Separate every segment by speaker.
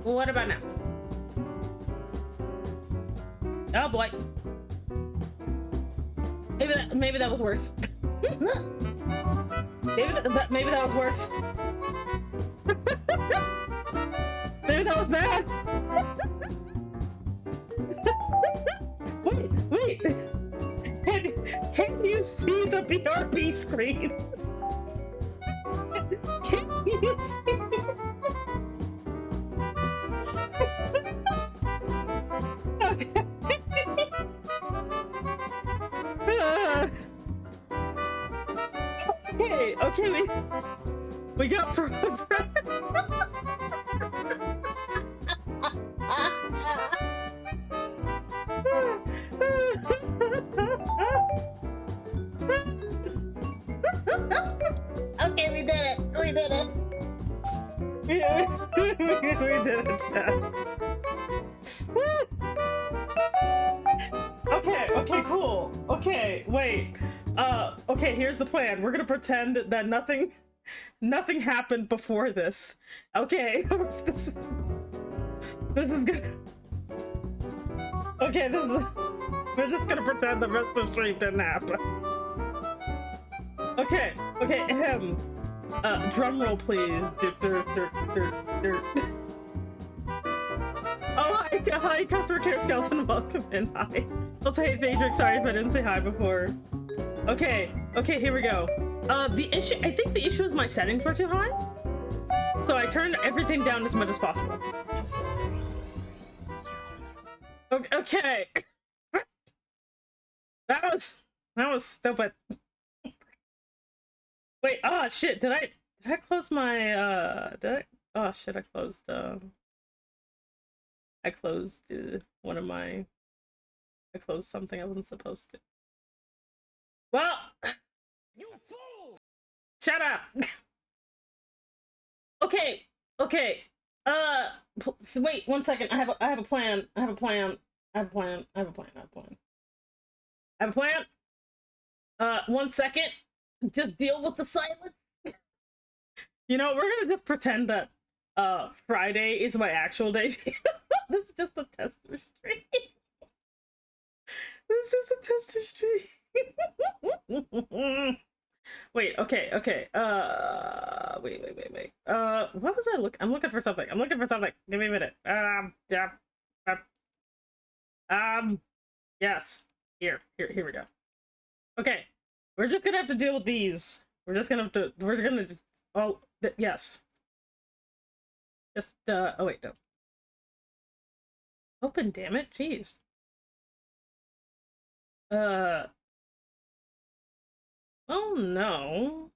Speaker 1: What about now? Oh boy. Maybe that was worse. maybe that was worse. Maybe that was bad. Wait. Can you see the BRB screen? Can you see? Okay, we got progress. Okay, we did it. We did it. We did it, chat. Okay, cool. Okay, wait. Okay, here's the plan. We're gonna pretend that nothing happened before this. Okay, this is good. Okay, we're just gonna pretend the rest of the stream didn't happen. Okay, drum roll, please. Oh, hi, customer care skeleton, welcome in. Hi. I'll say, hey, Phaedric, sorry if I didn't say hi before. Okay, here we go. I think the issue is my settings were too high. So I turned everything down as much as possible. Okay. That was stupid. Wait, oh shit, did I close my oh shit, I closed I closed something I wasn't supposed to. Well, you fool! Shut up. Okay. So wait 1 second. I have a plan. I have a plan. 1 second. Just deal with the silence. You know, we're gonna just pretend that Friday is my actual day. This is just a tester stream. This is just a tester stream. Wait, okay. Wait. What was I looking? I'm looking for something. Give me a minute. Yes. Here we go. Okay. We're just gonna have to deal with these. Yes. Just, oh wait, no. Open, damn it, jeez. Oh no.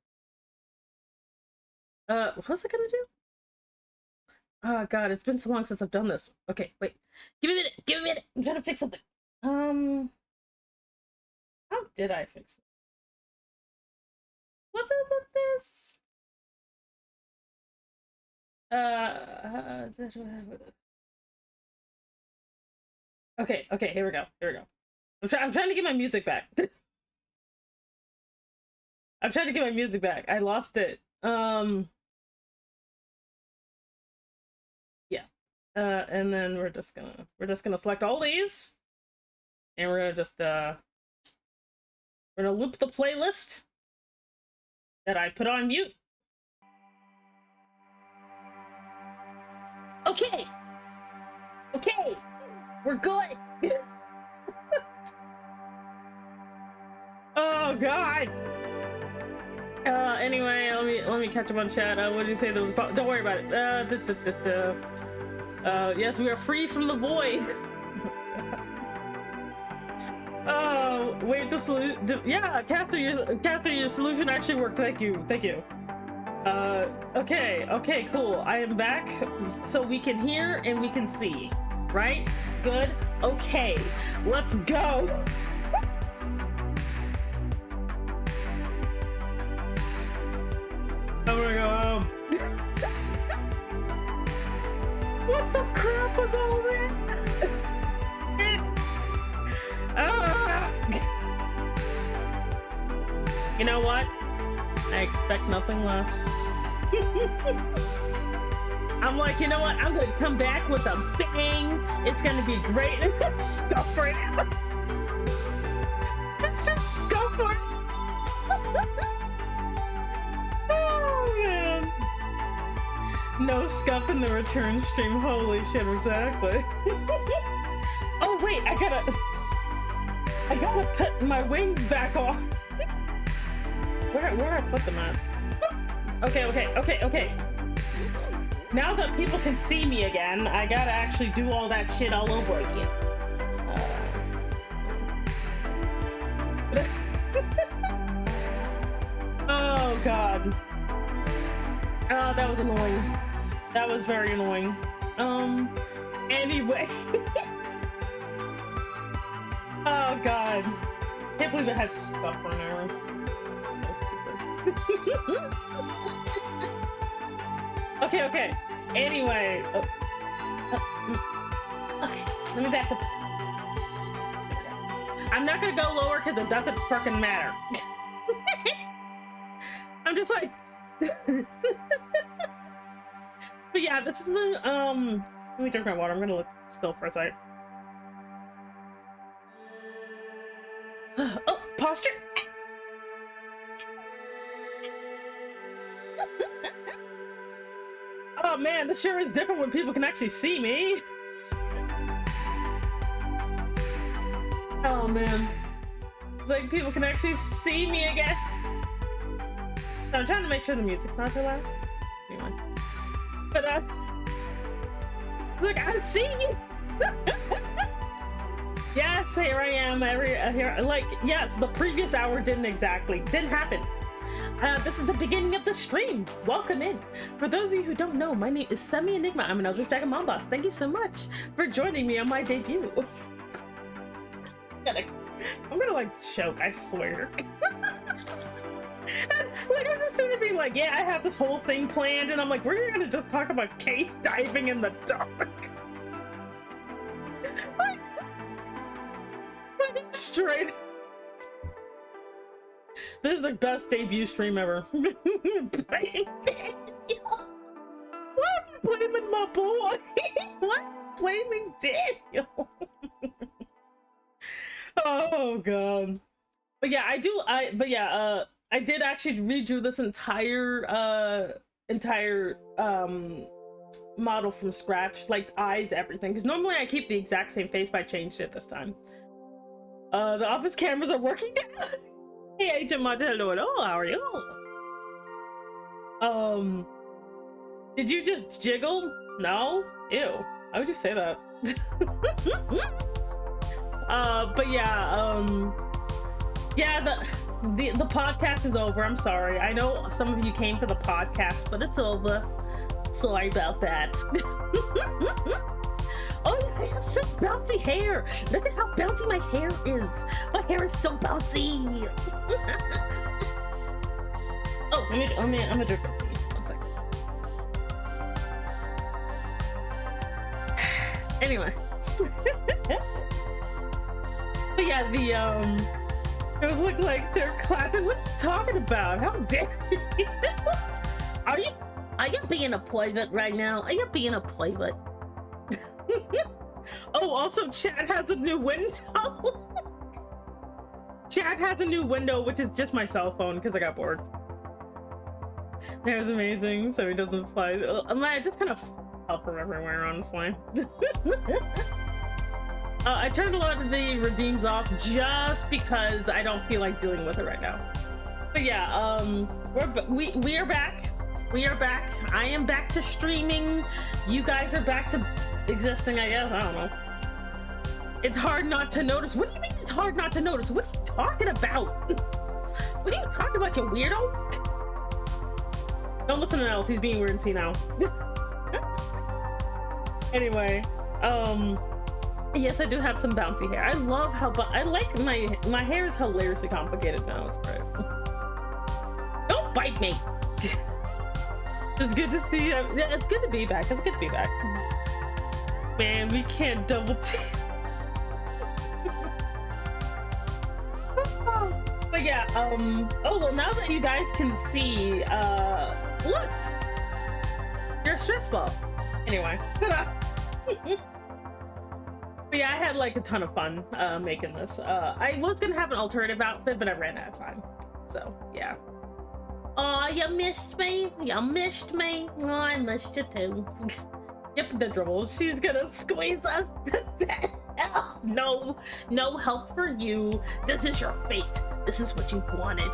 Speaker 1: What was I gonna do? Oh god, it's been so long since I've done this. Okay, wait. Give me a minute. I'm trying to fix something. How did I fix it? What's up with this? Okay, here we go. I'm trying to get my music back. I lost it. Yeah. And then we're just gonna select all these, and we're gonna just we're gonna loop the playlist that I put on mute. Okay, we're good. Oh god. Anyway, let me catch up on chat. What did you say? There was don't worry about it. Yes, we are free from the void. Oh wait, the solution. Yeah, Caster, your solution actually worked. Thank you. Okay, cool. I am back, so we can hear and we can see. Right? Good. Okay, let's go. I'm gonna go home. What the crap was all that? You know what? I expect nothing less. I'm like, you know what? I'm gonna come back with a bang. It's gonna be great. It's just scuff right now. It's just scuff right now. Oh man. No scuff in the return stream. Holy shit, exactly. Oh wait, I gotta put my wings back on. Where did I put them at? Okay. Now that people can see me again, I gotta actually do all that shit all over again. Oh god. Oh, that was annoying. That was very annoying. Anyway. Oh god. Can't believe it had stuff for an hour. So stupid. Okay. Anyway. Okay, let me back up. I'm not gonna go lower because it doesn't fucking matter. I'm just like. But yeah, this is the let me drink my water. I'm gonna look still for a second. Oh, posture. Oh man, this sure is different when people can actually see me. Oh man, it's like people can actually see me again. So I'm trying to make sure the music's not too loud. Anyway, but look, I'm seeing you. Yes, here I am. Here, like, yes, the previous hour didn't happen. This is the beginning of the stream. Welcome in. For those of you who don't know, my name is Semi Enigma. I'm an Eldritch Dragon Mom Boss. Thank you so much for joining me on my debut. I'm gonna like choke, I swear. And like, it just seemed to be like, yeah, I have this whole thing planned, and I'm like, we're gonna just talk about cave diving in the dark. Like straight. This is the best debut stream ever. Why are you blaming my boy? Why are you blaming Daniel? Oh god. But yeah, I did actually redo this entire model from scratch, like eyes, everything, because normally I keep the exact same face, but I changed it this time. The office cameras are working now. Hey Agent Mother, hello, how are you? Did you just jiggle? No? Ew, why would you say that? But yeah, the podcast is over. I'm sorry. I know some of you came for the podcast, but it's over. Sorry about that. Oh, I have such bouncy hair. Look at how bouncy my hair is. My hair is so bouncy. Oh, I'm gonna drink it. 1 second. Anyway. But yeah, it was looking like they're clapping. What are you talking about? How dare you? Are you being a private right now? Are you being a private? Oh, also chat has a new window. Chat has a new window, which is just my cell phone because I got bored. That was amazing. So he doesn't fly. I just kind of help her everywhere, honestly. I turned a lot of the redeems off just because I don't feel like dealing with it right now. But yeah, we are back. We are back. I am back to streaming. You guys are back to existing, I guess. I don't know. It's hard not to notice. What do you mean it's hard not to notice? What are you talking about? What are you talking about, you weirdo? Don't listen to Nels. He's being weird and see now. Anyway, yes, I do have some bouncy hair. I love how, I like my hair is hilariously complicated now. It's great. Don't bite me. It's good to see you. Yeah, it's good to be back. It's good to be back. Man, we can't double team. But But yeah, oh well, now that you guys can see, look, you're a stress ball. Anyway, but yeah, I had like a ton of fun making this. I was gonna have an alternative outfit, but I ran out of time. So yeah. Oh, you missed me. You missed me. Oh, I missed you too. Yep, the dribble. She's gonna squeeze us to death. No, no help for you. This is your fate. This is what you wanted.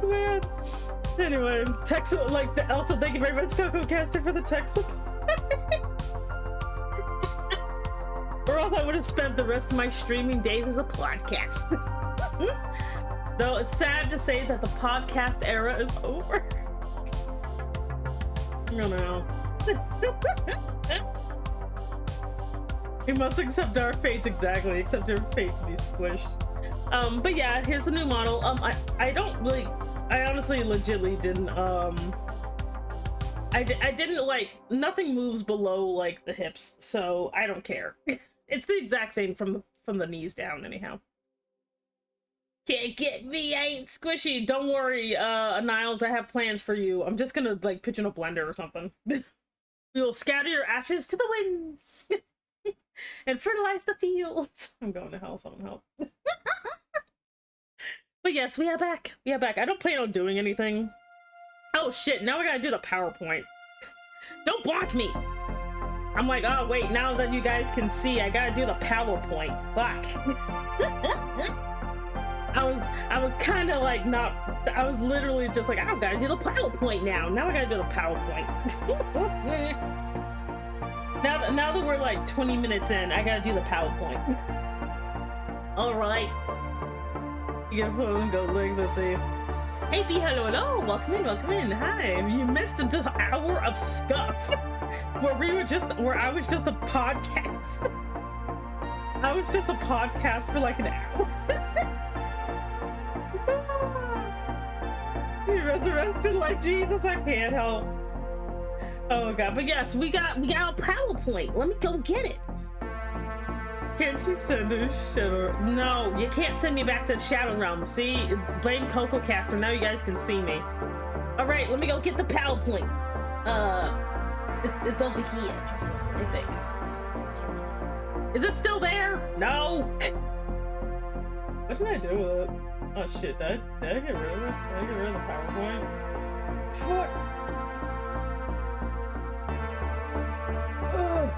Speaker 1: Man. Anyway, text like the, also thank you very much, Coco Caster, for the text support. Or else I would have spent the rest of my streaming days as a podcast. Though it's sad to say that the podcast era is over. Oh no. We must accept our fates, exactly. Accept our fates to be squished. But yeah, here's the new model. I don't really, I honestly legitly didn't, I didn't like, nothing moves below like the hips, so I don't care. It's the exact same from the knees down anyhow. Can't get me, I ain't squishy. Don't worry, Niles, I have plans for you. I'm just gonna like pitch in a blender or something. We will scatter your ashes to the winds and fertilize the fields. I'm going to hell, someone help. But yes, we are back. We are back. I don't plan on doing anything. Oh shit, now we gotta do the PowerPoint. Don't block me. I'm like, oh wait, now that you guys can see, I gotta do the PowerPoint. Fuck. I was kind of like not, I was literally just like, I don't gotta do the PowerPoint now. Now I gotta do the PowerPoint. now that we're like 20 minutes in, I gotta do the PowerPoint. All right. You get flow and go legs, let's see. Hey B, hello, hello, welcome in, hi. You missed the hour of scuff where I was just a podcast. I was just a podcast for like an hour. She resurrected like Jesus, I can't help. Oh god, but yes, we got a PowerPoint. Let me go get it. Can't you send her shit or no, you can't send me back to the Shadow Realm. See? Blame Coco Caster, now you guys can see me. Alright, let me go get the PowerPoint. It's over here, I think. Is it still there? No! What did I do with it? Oh shit, did I get rid of it? Did I get rid of the PowerPoint? Fuck! Ugh.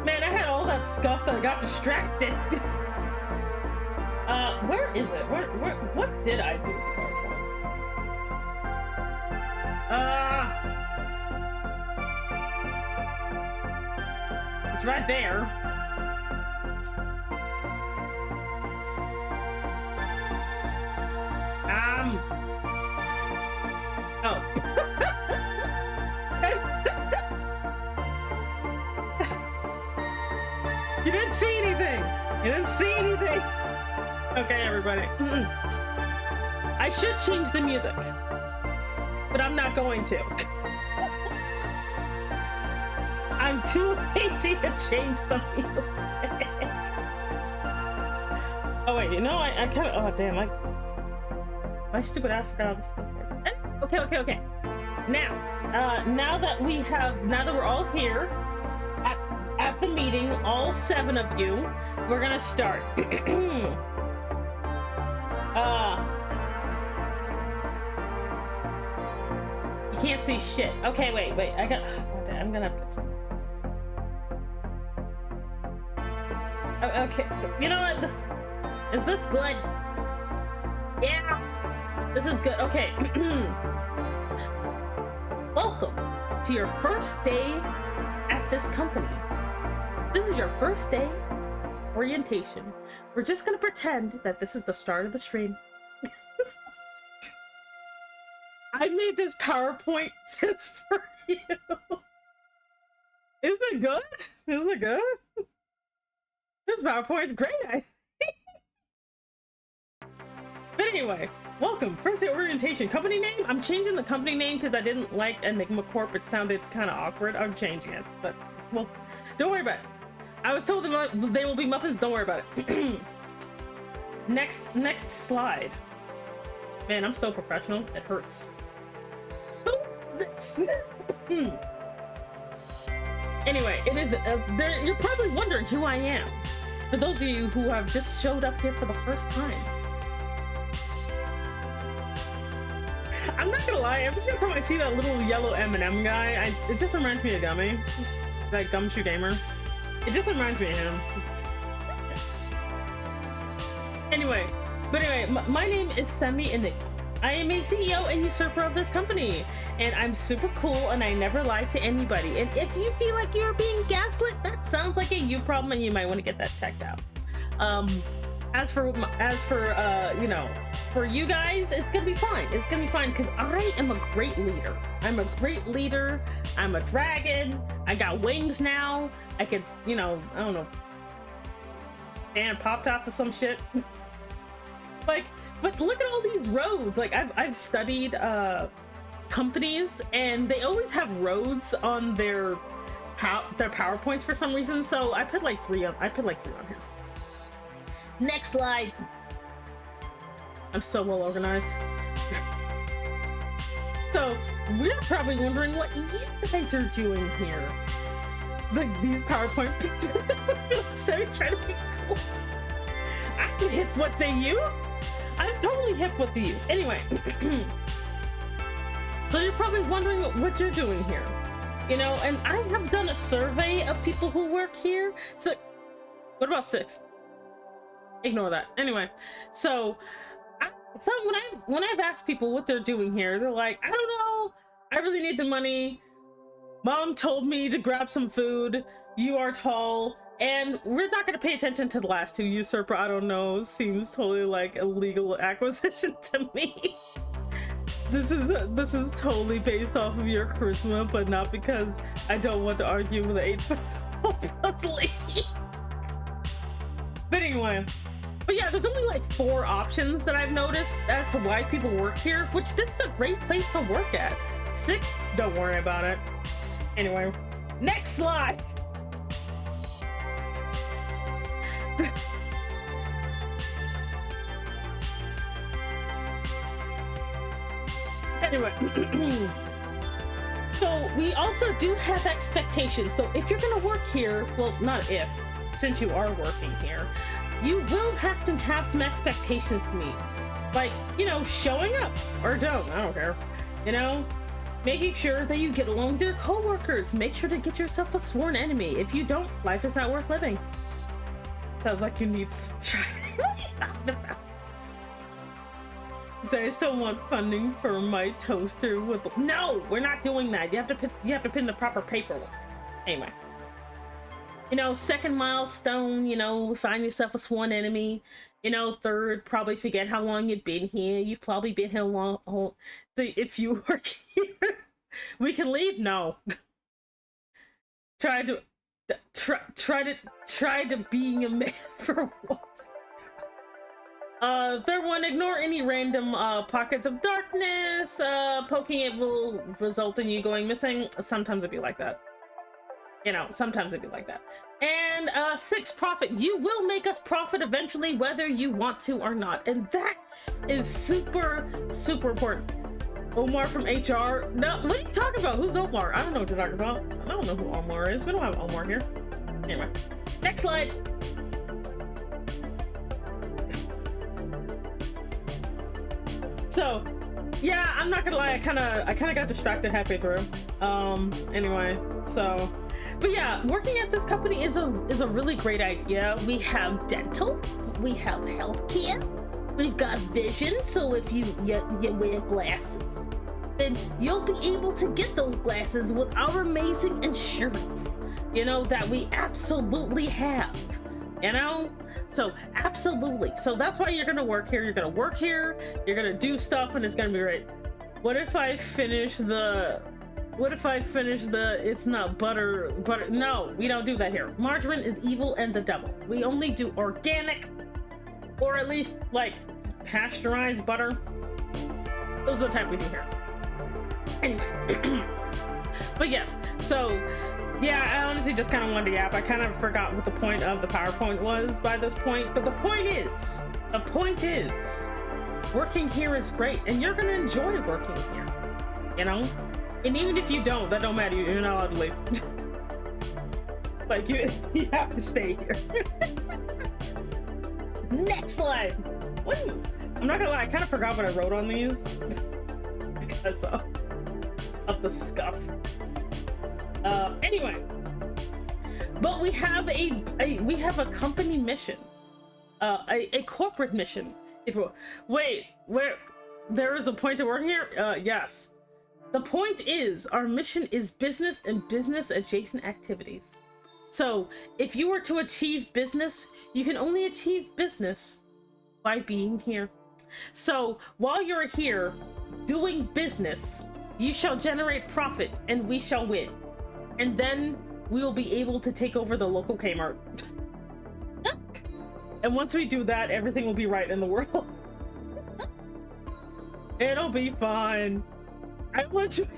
Speaker 1: Man, I had all that scuff that I got distracted. Where is it? What did I do with the PowerPoint? It's right there. Oh. You didn't see anything. You didn't see anything. Okay, everybody. I should change the music, but I'm not going to. I'm too lazy to change the music. Oh wait, you know, I kind of, oh damn, my stupid ass forgot how this stuff works. Okay. Now that we're all here at the meeting, all 7 of you, we're gonna start. You can't see shit. Okay, wait, I'm gonna have to get some. Okay, you know what, is this good? Yeah, this is good. Okay. Welcome to your first day at this company. This is your first day orientation. We're just gonna pretend that this is the start of the stream. I made this PowerPoint just for you. Isn't it good? Isn't it good? This PowerPoint's great. But anyway, welcome. First day orientation. Company name? I'm changing the company name because I didn't like Enigma Corp. It sounded kind of awkward. I'm changing it, but well, don't worry about it. I was told they will be muffins. Don't worry about it. Next slide. Man, I'm so professional. It hurts. Anyway, it is. You're probably wondering who I am. For those of you who have just showed up here for the first time. I'm not gonna lie, every single time I see that little yellow M&M guy, it just reminds me of Gummy. That Gumshoe Gamer. It just reminds me of him. Anyway, my name is Semi Enigma. I am a CEO and usurper of this company, and I'm super cool and I never lie to anybody. And if you feel like you're being gaslit, that sounds like a you problem and you might want to get that checked out. As for you know, for you guys, it's gonna be fine. It's gonna be fine because I am a great leader. I'm a great leader. I'm a dragon. I got wings now. I could, you know, I don't know, and Pop-Tarts or some shit. Like, but look at all these roads. Like I've studied companies, and they always have roads on their PowerPoints for some reason. So I put like three on here. Next slide. I'm so well organized. So we're probably wondering what you guys are doing here. Like these PowerPoint pictures. So trying to be cool. I'm hip with the youth. I'm totally hip with the youth. Anyway. So you're probably wondering what you're doing here. You know, and I have done a survey of people who work here. So what about 6? Ignore that. Anyway, so when I've asked people what they're doing here, they're like, I don't know. I really need the money. Mom told me to grab some food. You are tall. And we're not going to pay attention to the last 2. Usurper, I don't know. Seems totally like a legal acquisition to me. This is totally based off of your charisma, but not because I don't want to argue with an 8-foot lady. But anyway. But yeah, there's only like 4 options that I've noticed as to why people work here, which this is a great place to work at. 6, don't worry about it. Anyway, next slide. Anyway, so we also do have expectations. So if you're gonna work here, well, not if, since you are working here, you will have to have some expectations to meet. Like, you know, showing up or don't, I don't care. You know, making sure that you get along with your coworkers. Make sure to get yourself a sworn enemy. If you don't, life is not worth living. Sounds like you need to try. What are you talking about? So I still want funding for my toaster with. No, we're not doing that. You have to pin the proper paperwork. Anyway. You know, 2nd milestone, you know, find yourself a sworn enemy. You know, 3rd, probably forget how long you've been here. You've probably been here long. So if you work here, we can leave? No. Try to being a man for once. 3rd one, ignore any random pockets of darkness. Poking it will result in you going missing. Sometimes it'd be like that. You know, sometimes it'd be like that. And 6, profit. You will make us profit eventually, whether you want to or not. And that is super, super important. Omar from HR. No, what are you talking about? Who's Omar? I don't know what you're talking about. I don't know who Omar is. We don't have Omar here. Anyway, next slide. So, yeah, I'm not gonna lie. I kind of got distracted halfway through. Anyway, so. But yeah, working at this company is a really great idea. We have dental, we have healthcare, we've got vision. So if you wear glasses, then you'll be able to get those glasses with our amazing insurance. You know that we absolutely have. You know, so absolutely. So that's why you're gonna work here. You're gonna work here. You're gonna do stuff, and it's gonna be great. What if I finish the? It's not butter? No, we don't do that here. Margarine is evil and the devil. We only do organic, or at least like pasteurized butter. Those are the type we do here. Anyway, but yes, so Yeah, I honestly just kind of wanted to yap. I kind of forgot what the point of the PowerPoint was by this point, but the point is, working here is great, and you're gonna enjoy working here, you know? And even if you don't, that don't matter, you're not allowed to leave. Like, you have to stay here. Next slide. I'm not gonna lie, I kind of forgot what I wrote on these because of the scuff. Anyway, but we have a company mission, a corporate mission. If you wait, where there is a point to working here? Yes. The point is, our mission is business and business adjacent activities. So if you were to achieve business, you can only achieve business by being here. So while you're here doing business, you shall generate profit and we shall win. And then we will be able to take over the local Kmart. And once we do that, everything will be right in the world. It'll be fine. I want you.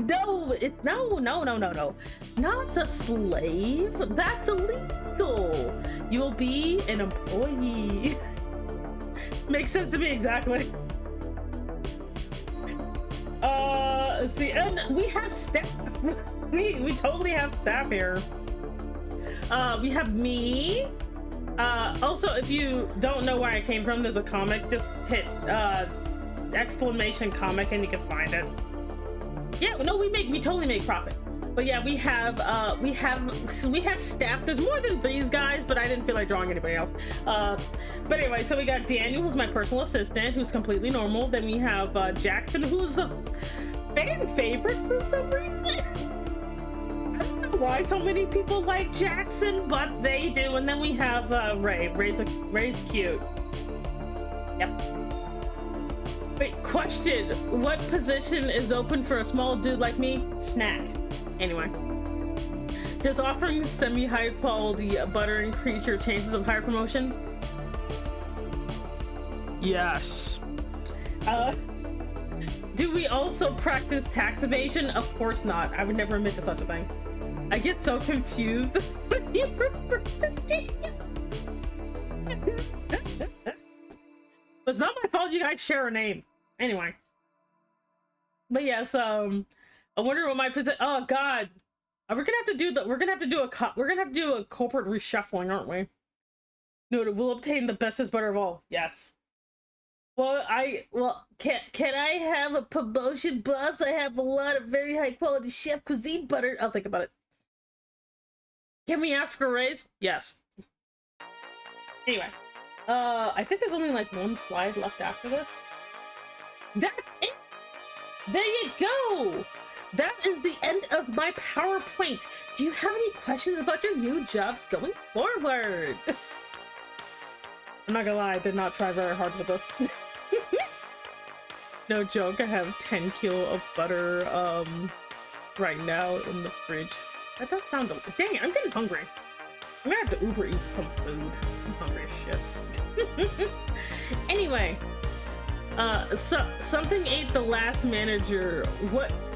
Speaker 1: No, no. Not a slave. That's illegal. You'll be an employee. Makes sense to me, exactly. See, and we have staff. We totally have staff here. We have me. Also, if you don't know where I came from, there's a comic. Just hit exclamation comic and you can find it. Yeah, no, we totally make profit. But yeah, we have staff. There's more than these guys, but I didn't feel like drawing anybody else. But anyway, so we got Daniel, who's my personal assistant, who's completely normal. Then we have Jackson, who's the fan favorite for some reason. I don't know why so many people like Jackson, but they do. And then we have Ray. Ray's cute. Yep. Wait, question. What position is open for a small dude like me? Snack. Anyway. Does offering semi-high quality butter increase your chances of higher promotion? Yes. Do we also practice tax evasion? Of course not. I would never admit to such a thing. I get so confused when you refer to Daniel. It's not my fault you guys share a name. Anyway. But yes, I wonder what my position. Oh God, we're gonna have to do a corporate reshuffling, aren't we? No, we'll obtain the bestest butter of all. Yes. Well, can I have a promotion, boss? I have a lot of very high quality chef cuisine butter. I'll think about it. Can we ask for a raise? Yes. Anyway, I think there's only like one slide left after this. That's it. There you go. That is the end of my PowerPoint. Do you have any questions about your new jobs going forward? I'm not gonna lie, I did not try very hard with this. No joke, I have 10 kilo of butter right now in the fridge. That does sound dang it, I'm getting hungry. I'm gonna have to Uber eat some food. I'm hungry as shit. Anyway, something ate the last manager.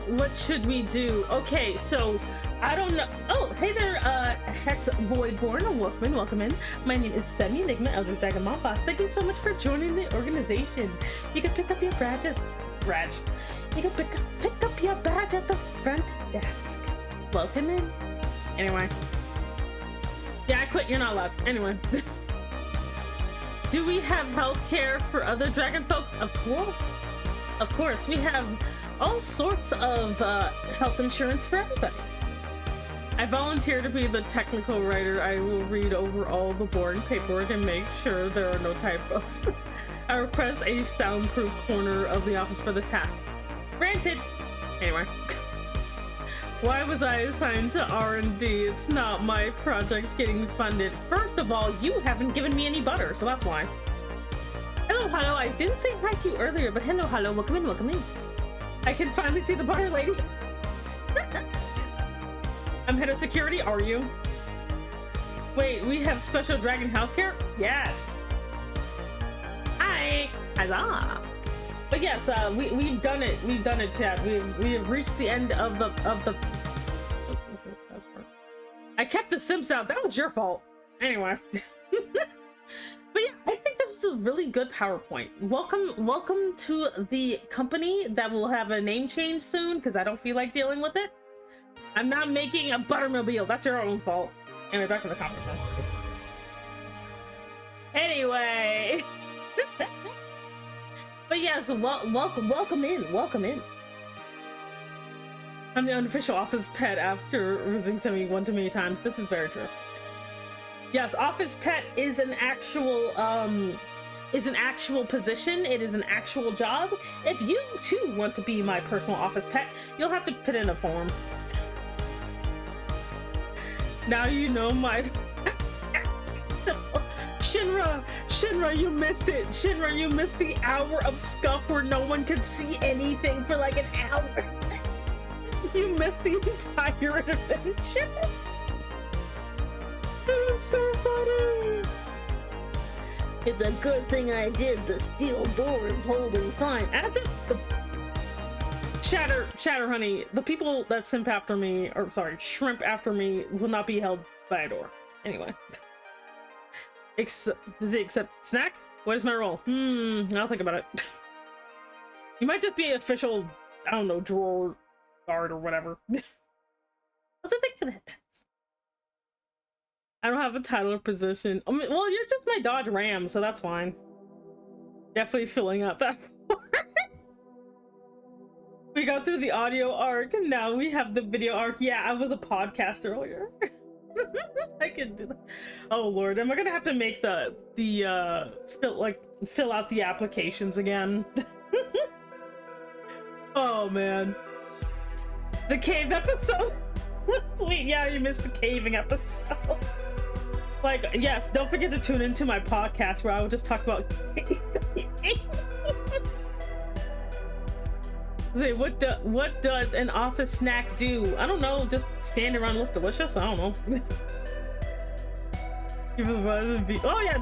Speaker 1: What should we do? Okay, so I don't know. Oh, hey there, Hex Boyborn. Welcome in. My name is Semi Enigma Eldritch Dragon Mom Boss. Thank you so much for joining the organization. You can pick up your badge. You can pick up your badge at the front desk. Welcome in. Anyway. Yeah, I quit. You're not allowed. Anyway. Do we have health care for other dragon folks? Of course. Of course. We have all sorts of health insurance for everybody. I volunteer to be the technical writer. I will read over all the boring paperwork and make sure there are no typos. I request a soundproof corner of the office for the task. Granted. Anyway. Why was I assigned to R&D? It's not my projects getting funded. First of all, you haven't given me any butter, so that's why. Hello, I didn't say hi to you earlier, but hello, welcome in. I can finally see the butter lady. I'm head of security, are you? Wait, we have special dragon healthcare? Yes. Hi, huzzah. But yes, we've done it. We've done it, chat. We have reached the end of the. I was gonna say the passport. I kept the Sims out. That was your fault. Anyway. But yeah, I think this is a really good PowerPoint. Welcome to the company that will have a name change soon because I don't feel like dealing with it. I'm not making a Buttermobile. That's your own fault. Anyway, back to the conference now. Anyway. But yes, welcome in. I'm the unofficial office pet after visiting me one too many times. This is very true. Yes, office pet is an actual position. It is an actual job. If you too want to be my personal office pet, you'll have to put in a form. Now you know my Shinra, you missed it. Shinra, you missed the hour of scuff where no one could see anything for like an hour. You missed the entire adventure. It was so funny. It's a good thing I did. The steel door is holding fine. As if the Shatter, honey. The people that simp after me, or sorry, shrimp after me, will not be held by a door. Anyway. Except snack? What is my role? I'll think about it. You might just be an official, I don't know, drawer guard or whatever. What's the thing for that? I don't have a title or position. I mean, well, you're just my Dodge Ram, so that's fine. Definitely filling out that form. We got through the audio arc, and now we have the video arc. Yeah, I was a podcast earlier. I can do that. Oh Lord, am I gonna have to make the fill out the applications again? Oh man, the cave episode was sweet. Yeah, you missed the caving episode. Like, yes, don't forget to tune into my podcast where I will just talk about cave diving. Say, what does an office snack do? I don't know, just stand around and look delicious? I don't know. Oh yeah,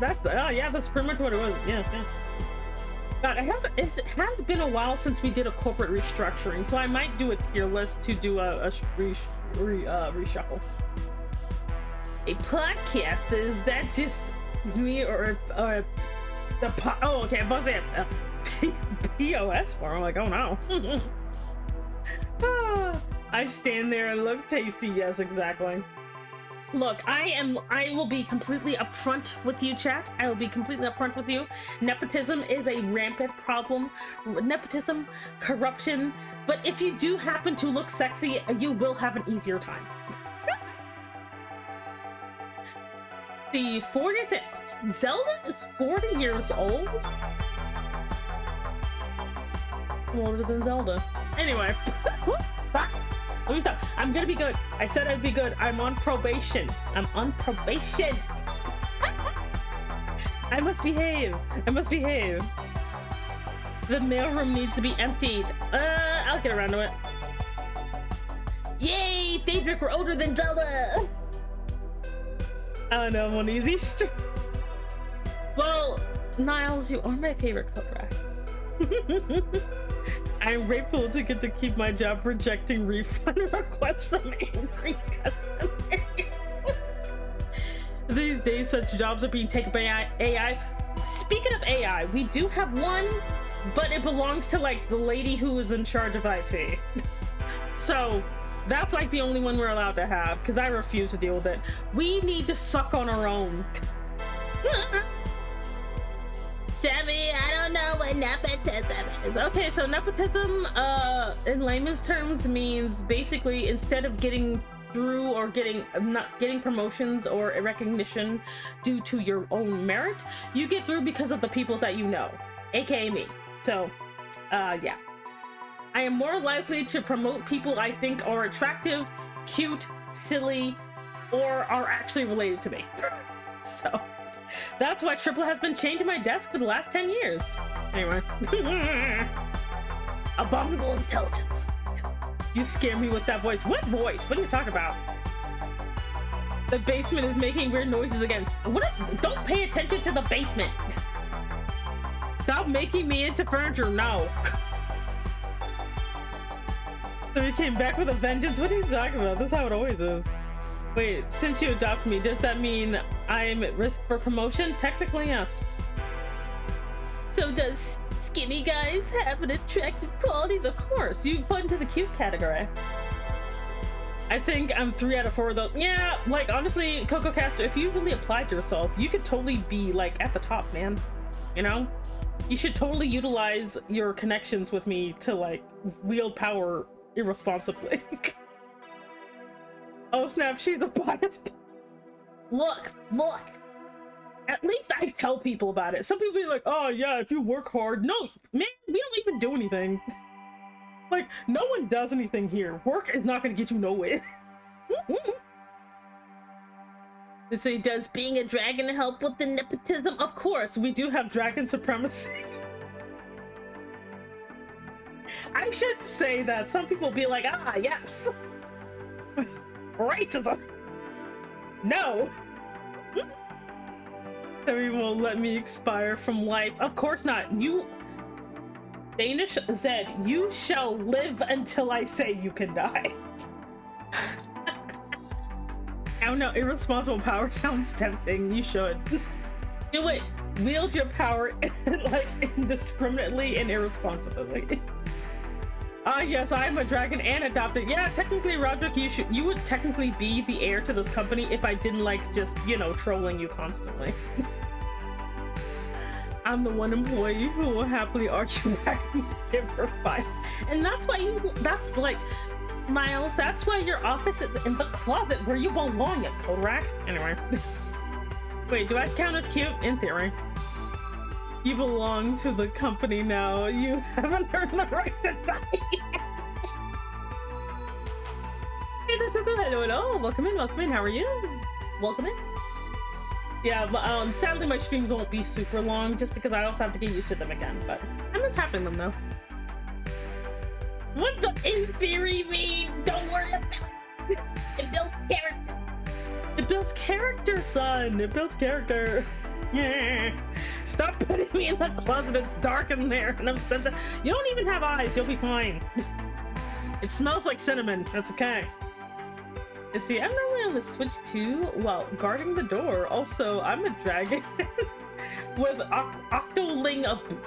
Speaker 1: that's pretty much what it was. Yeah. God, it has been a while since we did a corporate restructuring, so I might do a tier list to do a reshuffle. A podcast, is that just me or the oh okay, I'm about to say POS form. I'm like, oh no. I stand there and look tasty. Yes, exactly. Look, I will be completely upfront with you, chat. I will be completely upfront with you. Nepotism is a rampant problem. Nepotism, corruption. But if you do happen to look sexy, you will have an easier time. The 40th Zelda is 40 years old. Older than Zelda. Anyway. Let me stop. I'm gonna be good. I said I'd be good. I'm on probation. I'm on probation. I must behave. I must behave. The mailroom needs to be emptied. I'll get around to it. Yay! Phaedric, we're older than Zelda! I don't know, I'm on easy street. Well, Niles, you are my favorite Kodak. I'm grateful to get to keep my job rejecting refund requests from angry customers. These days, such jobs are being taken by AI. Speaking of AI, we do have one, but it belongs to like the lady who is in charge of IT. So that's like the only one we're allowed to have because I refuse to deal with it. We need to suck on our own. Sammy, I don't know what nepotism is. Okay, so nepotism, in layman's terms, means basically instead of getting through or not getting promotions or recognition due to your own merit, you get through because of the people that you know, aka me. So, yeah. I am more likely to promote people I think are attractive, cute, silly, or are actually related to me. So. That's why Triple has been chained to my desk for the last 10 years. Anyway. Abominable intelligence. You scare me with that voice. What voice? What are you talking about? The basement is making weird noises again. Don't pay attention to the basement. Stop making me into furniture. No. So he came back with a vengeance. What are you talking about? That's how it always is. Wait, since you adopt me, does that mean I'm at risk for promotion? Technically, yes. So does skinny guys have an attractive qualities? Of course, you put into the cute category. I think I'm 3 out of 4 though. Yeah, like honestly, Coco Caster, if you really applied yourself, you could totally be like at the top, man. You know? You should totally utilize your connections with me to like wield power irresponsibly. Oh snap, she's a bias. Look. At least I tell people about it. Some people be like, oh yeah, if you work hard. No, man, we don't even do anything. Like, no one does anything here. Work is not gonna get you nowhere. They say, does being a dragon help with the nepotism? Of course, we do have dragon supremacy. I should say that. Some people be like, ah, yes. Racism. No. Everyone won't let me expire from life. Of course not. You, Danish Zed, you shall live until I say you can die. I don't know, irresponsible power sounds tempting. You should. Do it. Wield your power like indiscriminately and irresponsibly. Ah, yes, I'm a dragon and adopted. Yeah, technically, Roderick, you would technically be the heir to this company if I didn't like just, you know, trolling you constantly. I'm the one employee who will happily arch you back and give her 5. And that's why that's like, Miles, that's why your office is in the closet where you belong at Kodak. Anyway. Wait, do I count as cute? In theory. You belong to the company now. You haven't earned the right to die. Hey there, Coco. Hello. Welcome in. How are you? Welcome in. Yeah, but sadly my streams won't be super long just because I also have to get used to them again, but I miss having them though. What the in theory mean? Don't worry about it. It builds character. It builds character, son. It builds character. Yeah. Stop putting me in the closet. It's dark in there and I'm sensitive. You don't even have eyes. You'll be fine. It smells like cinnamon. That's okay. You see, I'm normally on the Switch too while guarding the door. Also, I'm a dragon with Octoling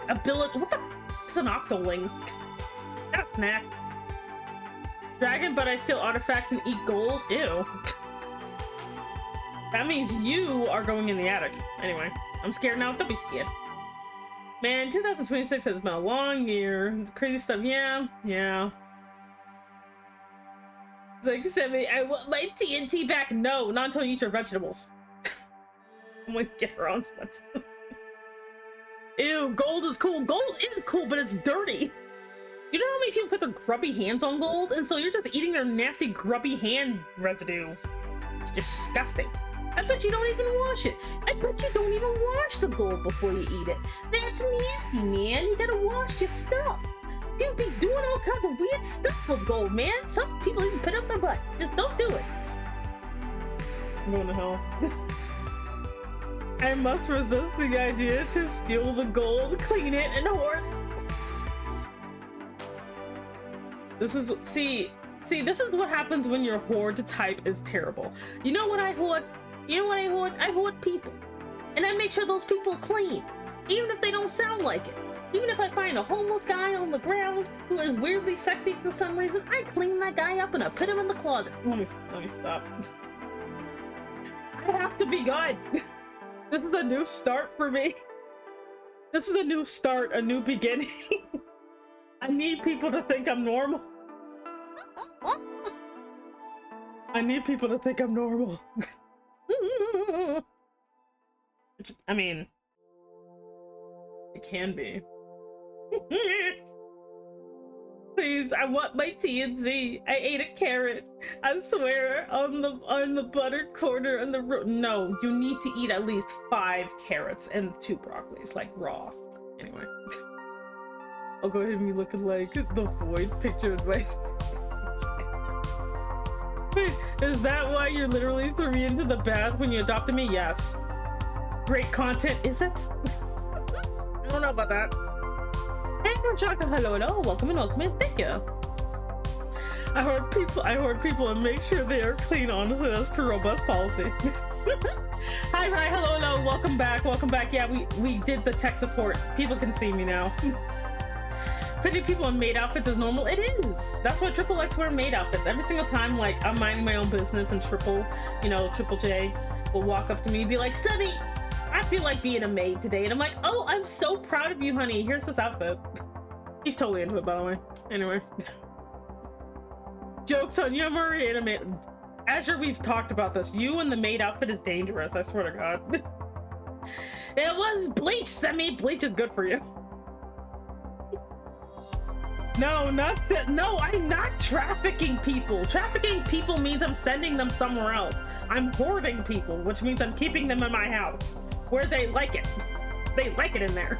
Speaker 1: ability. What the f is an Octoling? Got a snack. Dragon, but I steal artifacts and eat gold? Ew. That means you are going in the attic. Anyway, I'm scared now. Don't be scared. Man, 2026 has been a long year. Crazy stuff. Yeah. It's like, Sammy, I want my TNT back. No, not until you eat your vegetables. I'm gonna get her on sweats. Ew, gold is cool. Gold is cool, but it's dirty. You know how many people put their grubby hands on gold? And so you're just eating their nasty, grubby hand residue. It's disgusting. I bet you don't even wash it. I bet you don't even wash the gold before you eat it. That's nasty, man. You gotta wash your stuff. People be doing all kinds of weird stuff with gold, man. Some people even put up their butt. Just don't do it. I'm going to hell. I must resist the idea to steal the gold, clean it, and hoard it. This is, see, this is what happens when your hoard type is terrible. You know what I hoard? You know what I hoard? I hoard people. And I make sure those people are clean, even if they don't sound like it. Even if I find a homeless guy on the ground who is weirdly sexy for some reason, I clean that guy up and I put him in the closet. Let me stop. I have to be good. This is a new start for me. This is a new start, a new beginning. I need people to think I'm normal. I need people to think I'm normal. I mean, it can be. Please, I want my TNT. I ate a carrot. I swear, on the buttered corner on the no, you need to eat at least 5 carrots and 2 broccolis, like raw. Anyway, I'll go ahead and be looking like the void picture of my. Wait, is that why you're literally threw me into the bath when you adopted me? Yes. Great content, is it? I don't know about that. Hey, Osaka, hello, welcome in, thank you. I hoard people and make sure they are clean. Honestly, that's pretty robust policy. Hi, hello, welcome back. Yeah, we did the tech support. People can see me now. Pretty people in maid outfits is normal. It is. That's why Triple X wear maid outfits. Every single time, like, I'm minding my own business and Triple J will walk up to me and be like, Sunny, I feel like being a maid today. And I'm like, oh, I'm so proud of you, honey. Here's this outfit. He's totally into it, by the way. Anyway. Jokes on you, Murray animated. Azure, we've talked about this. You and the maid outfit is dangerous, I swear to God. It was bleach, Semi. Bleach is good for you. No, I'm not trafficking people. Trafficking people means I'm sending them somewhere else. I'm hoarding people, which means I'm keeping them in my house, where they like it. They like it in there.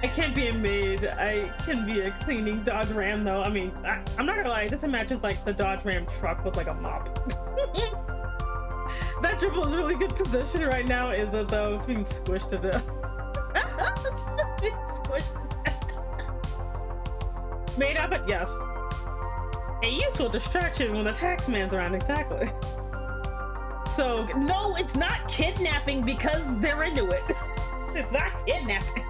Speaker 1: I can't be a maid. I can be a cleaning Dodge Ram, though. I mean, I'm not gonna lie. I just imagine like the Dodge Ram truck with like a mop. That Triple is really good position right now, is it though? It's being squished to death. It's being squished to death. Maid outfit, yes. A useful distraction when the tax man's around, exactly. So, no, it's not kidnapping because they're into it. It's not kidnapping.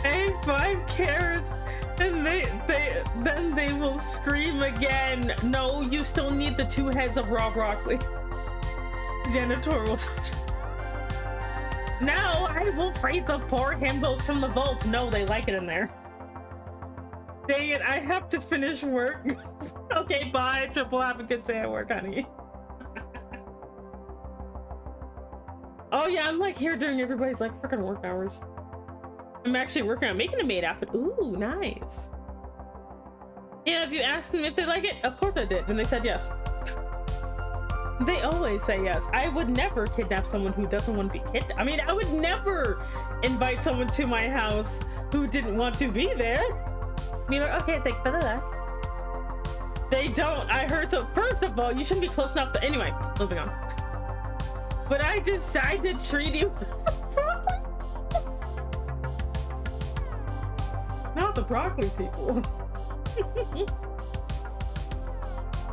Speaker 1: Hey, 5 carrots, and then they will scream again. No, you still need the 2 heads of raw broccoli. Janitor will touch. Now I will freight the poor himbos from the vault. No, they like it in there. Dang it, I have to finish work. Okay, bye. Triple, have a good day at work, honey. Oh yeah, I'm like here during everybody's like freaking work hours. I'm actually working on making a maid outfit. Ooh, nice. Yeah, if you asked them if they like it, of course I did, and they said yes. They always say yes. I would never kidnap someone who doesn't want to be kidnapped. I mean, I would never invite someone to my house who didn't want to be there. Me like, okay, thank you for the luck. They don't. I heard so. First of all, you shouldn't be close enough to. Anyway, moving on. But I did treat you. Not the broccoli people.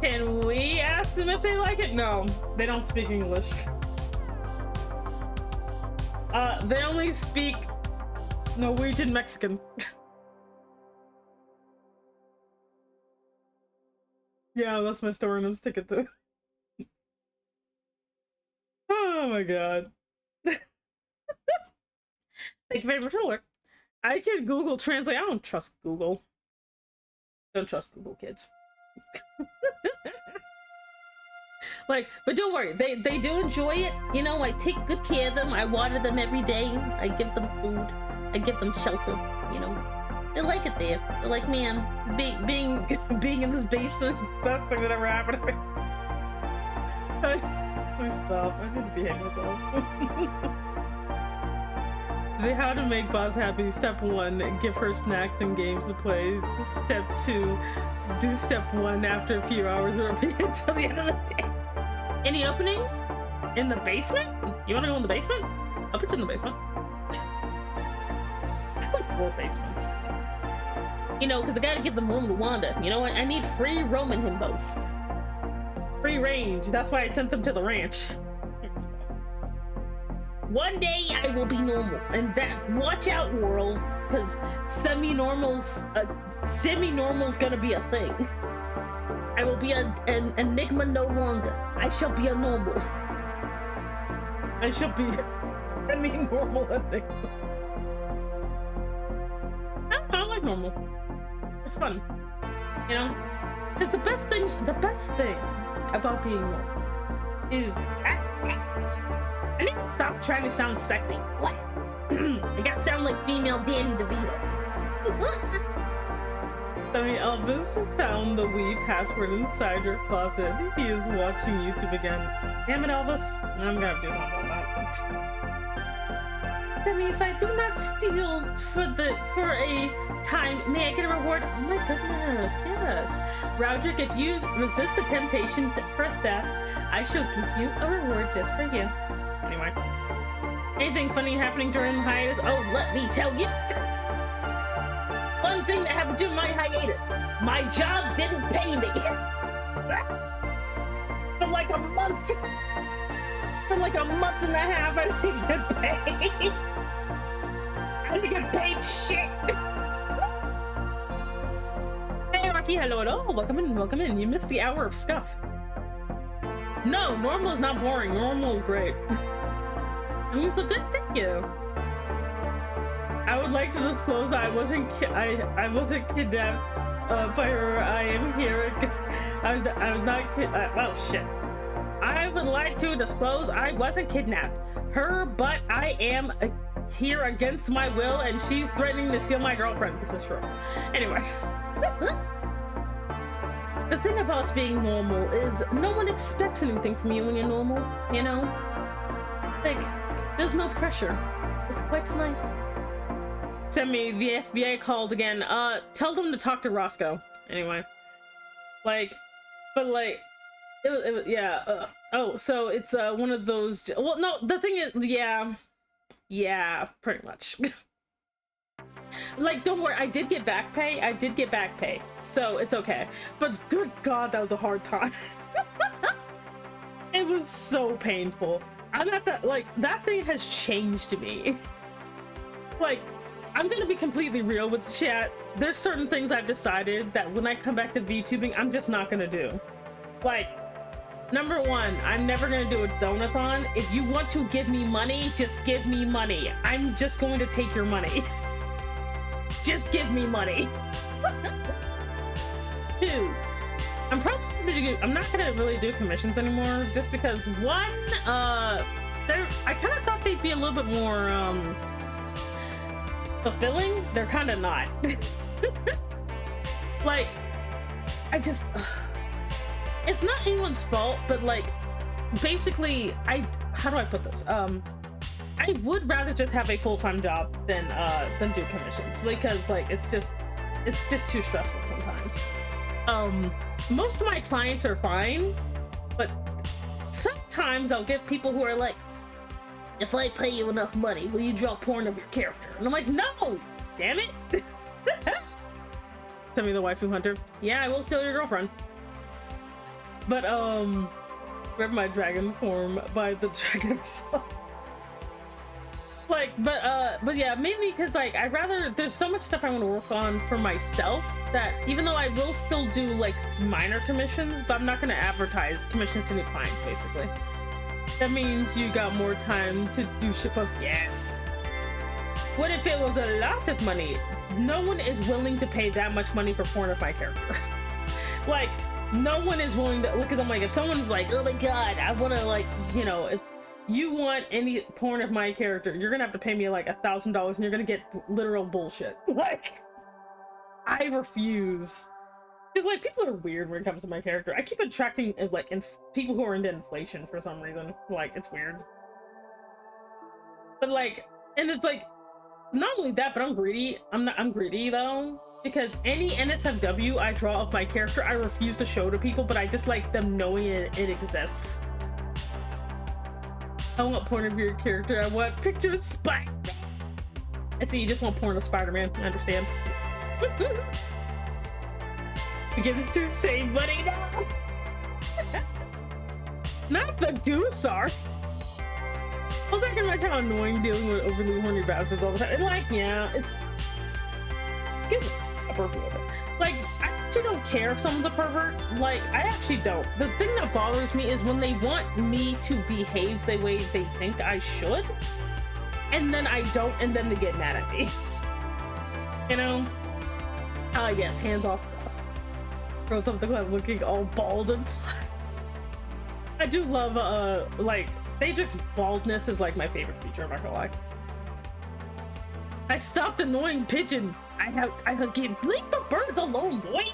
Speaker 1: Can we ask them if they like it? No, they don't speak English. They only speak Norwegian Mexican. Yeah, that's my story and I'm sticking to. Oh my god. Thank you very much for work. I can Google Translate. I don't trust Google. Don't trust Google, kids. Like, but don't worry, they do enjoy it. You know, I take good care of them. I water them every day. I give them food. I give them shelter. You know, they like it there. They're like, man, being in this basement is the best thing that ever happened to me. Stop. I need to behave myself. See how to make boss happy. Step 1, give her snacks and games to play. Step 2, do step 1 after a few hours and repeat until the end of the day. Any openings? In the basement? You want to go in the basement? I'll put you in the basement. I like 4 basements. You know, because I gotta give them room to wander. You know what? I need free roaming himbos. Free range. That's why I sent them to the ranch. One day I will be normal, and that, watch out, world, because semi-normal's gonna be a thing. I will be an enigma no longer. I shall be a normal. I shall be a normal enigma. I like normal. It's fun, you know. Because the best thing about being normal is. I need to stop trying to sound sexy. What? I gotta sound like female Danny DeVito. Dummy Elvis found the Wii password inside your closet. He is watching YouTube again. Damn it, Elvis. I'm gonna have to do something about that. Dummy, if I do not steal for a time, may I get a reward? Oh my goodness, yes. Roderick, if you resist the temptation for theft, I shall give you a reward just for you. Anyway, anything funny happening during the hiatus? Oh, let me tell you. One thing that happened during my hiatus. My job didn't pay me. For like a month. For like a month and a half, I didn't get paid. I didn't get paid shit. Hey, Rocky, hello, hello. Welcome in, welcome in. You missed the hour of scuff. No, normal is not boring. Normal is great. I mean, it's a good thank you. I would like to disclose that I wasn't kidnapped by her. I am here. I was not oh shit. I would like to disclose I wasn't kidnapped. Her, but I am here against my will, and she's threatening to steal my girlfriend. This is true. Anyway. The thing about being normal is no one expects anything from you when you're normal, you know? Like, there's no pressure. It's quite nice. Send me, the FBI called again. Tell them to talk to Roscoe. Anyway. Like, but like, it was yeah. Oh, so it's one of those, well, no, the thing is, yeah, pretty much. Like, don't worry, I did get back pay, so it's okay. But good God, that was a hard time. It was so painful. I'm at that, like, that thing has changed me. Like, I'm gonna be completely real with chat. There's certain things I've decided that when I come back to VTubing, I'm just not gonna do. Like, number one, I'm never gonna do a donathon. If you want to give me money, just give me money. I'm just going to take your money. Just give me money. Two, I'm not gonna really do commissions anymore, just because one, I kind of thought they'd be a little bit more fulfilling. They're kind of not. Like, I just, it's not anyone's fault, but like, basically, how do I put this? I would rather just have a full-time job than do commissions, because like it's just too stressful sometimes. Most of my clients are fine, but sometimes I'll get people who are like, if I pay you enough money, will you draw porn of your character? And I'm like, no, damn it. Send me the waifu hunter. Yeah, I will steal your girlfriend. But grab my dragon form by the dragon himself. Like, but yeah, mainly because like there's so much stuff I want to work on for myself that even though I will still do like minor commissions, but I'm not going to advertise commissions to new clients. Basically, that means you got more time to do shitposts. Yes. What if it was a lot of money? No one is willing to pay that much money for porn of my character. Like, no one is willing to, because I'm like, if someone's like, oh my god, I want to, like, you know, if you want any porn of my character, you're gonna have to pay me like $1,000 and you're gonna get literal bullshit. Like, I refuse. Because like, people are weird when it comes to my character. I keep attracting like people who are into inflation for some reason. Like, it's weird. But like, and it's like, not only that, but I'm greedy. I'm greedy though, because any NSFW I draw of my character, I refuse to show to people, but I just like them knowing it exists. I want porn of your character. I want pictures of Spider-Man. I see you just want porn of Spider-Man. I understand. Begins to save money now. Not the goose are. I was like, imagine how annoying dealing with overly horny bastards all the time. And like, yeah, it's, excuse me, a burp a little bit. Like, I actually don't care if someone's a pervert. Like, I actually don't. The thing that bothers me is when they want me to behave the way they think I should, and then I don't, and then they get mad at me. You know? Yes, hands off the bus. Grows up the club looking all bald and I do love, like, Phaedric's baldness is like my favorite feature, I'm not gonna lie. I stopped annoying Pigeon. I leave the birds alone, boy.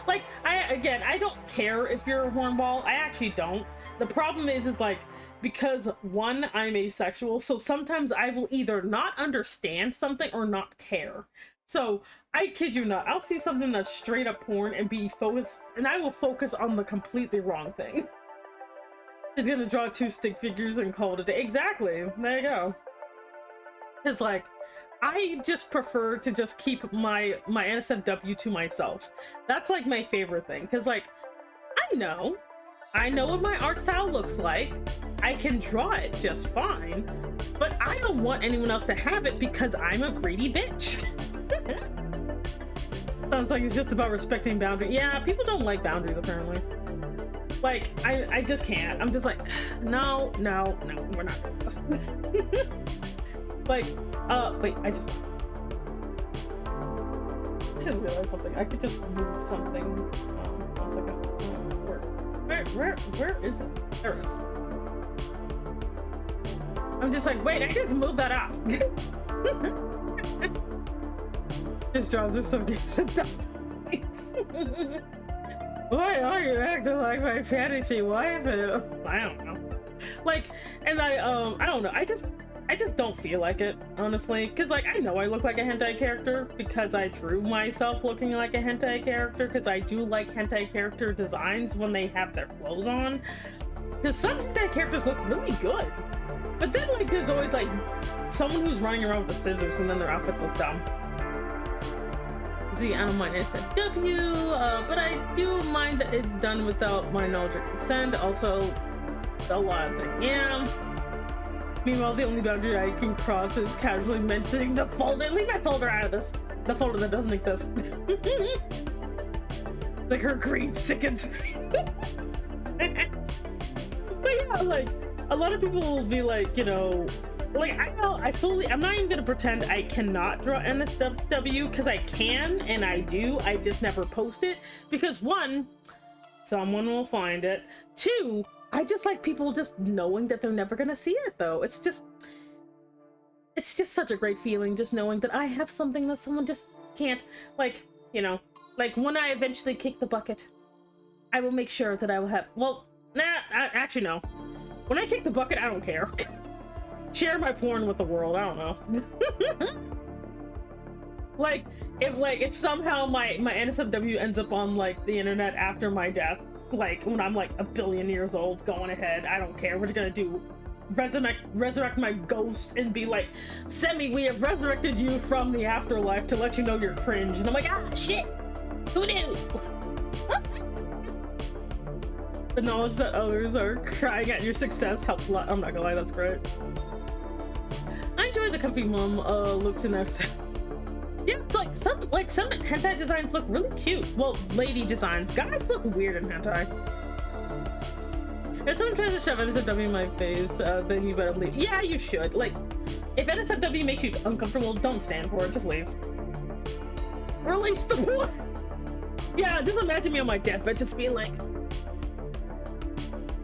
Speaker 1: Like, I don't care if you're a hornball. I actually don't. The problem is like, because one, I'm asexual, so sometimes I will either not understand something or not care. So I kid you not, I'll see something that's straight up porn and be focused, and I will focus on the completely wrong thing. He's gonna draw 2 stick figures and call it a day. Exactly. There you go. It's like, I just prefer to just keep my NSFW to myself. That's like my favorite thing, because like I know what my art style looks like. I can draw it just fine, but I don't want anyone else to have it because I'm a greedy bitch. Sounds like it's just about respecting boundaries. Yeah, people don't like boundaries apparently. Like I just can't. I'm just like, no, we're not doing this. Like, wait, I just realized something. I could just move something. 1 second. Where is it? There it is. I'm just like, wait, I can just move that up. His jaws are so gifs and dust. Why are you acting like my fantasy waifu? I don't know. Like, and I don't know. I just don't feel like it, honestly. Because, like, I know I look like a hentai character because I drew myself looking like a hentai character, because I do like hentai character designs when they have their clothes on. Because some hentai characters look really good. But then, like, there's always, like, someone who's running around with the scissors and then their outfits look dumb. See, I don't mind SFW, but I do mind that it's done without my knowledge or consent. Also, a lot of things. Yeah. Meanwhile, the only boundary I can cross is casually mentioning the folder. Leave my folder out of this. The folder that doesn't exist. Like, her greed sickens me. But yeah, like, a lot of people will be like, you know, like, I'm not even gonna pretend I cannot draw NSFW, because I can and I do. I just never post it because, 1, someone will find it. 2, I just like people just knowing that they're never gonna see it, though. It's just such a great feeling, just knowing that I have something that someone just can't, like, you know, like when I eventually kick the bucket, I will make sure that I will have, well, actually no. When I kick the bucket, I don't care. Share my porn with the world, I don't know. Like, if somehow my NSFW ends up on, like, the internet after my death, like, when I'm, like, 1 billion years old, going ahead, I don't care. What are you gonna do? Resurrect my ghost and be like, Semi, we have resurrected you from the afterlife to let you know you're cringe. And I'm like, ah, shit! Who knew? The knowledge that others are crying at your success helps a lot. I'm not gonna lie, that's great. I enjoy the comfy mom looks in that. Yeah, it's like some hentai designs look really cute. Well, lady designs. Guys look weird in hentai. If someone tries to shove NSFW in my face, then you better leave. Yeah, you should. Like, if NSFW makes you uncomfortable, don't stand for it. Just leave. Release the boy. Yeah, just imagine me on my deathbed just being like,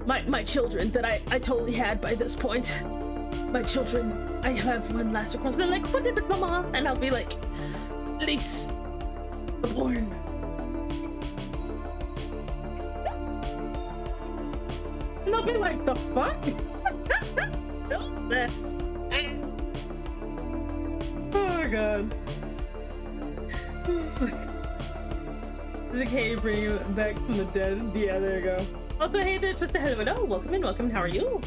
Speaker 1: my children that I totally had by this point. My children, I have one last request. And they're like, what is it, mama? And I'll be like, release the born. And they'll be like, the fuck? This. Oh my god. Is it okay bringing it back from the dead? Yeah, there you go. Also, hey there, Twisted Head Window. Welcome in, how are you?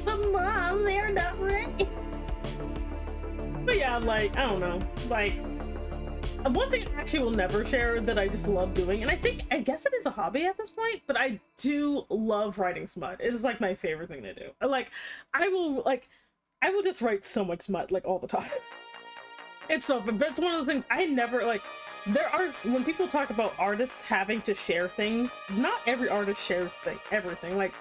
Speaker 1: But mom, they're not ready. But yeah, like, I don't know. Like, one thing I actually will never share that I just love doing, and I guess it is a hobby at this point, but I do love writing smut. It is like my favorite thing to do. Like, I will just write so much smut, like, all the time. It's so fun, but it's one of the things I never, like, when people talk about artists having to share things, not every artist shares everything. Like,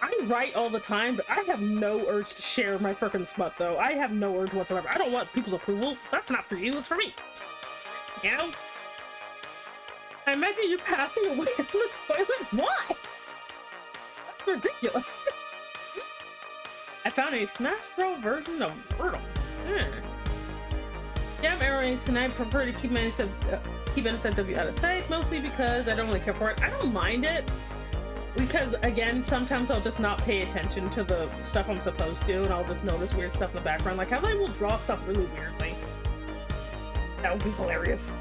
Speaker 1: I write all the time, but I have no urge to share my freaking smut, though. I have no urge whatsoever. I don't want people's approval. That's not for you, it's for me. You know? I imagine you passing away in the toilet. Why? That's ridiculous. I found a Smash Bros version of Wordle. Yeah, I'm erroring, and I prefer to keep NSFW out of sight, mostly because I don't really care for it. I don't mind it, because, again, sometimes I'll just not pay attention to the stuff I'm supposed to, and I'll just notice weird stuff in the background, like how they will draw stuff really weirdly. That would be hilarious.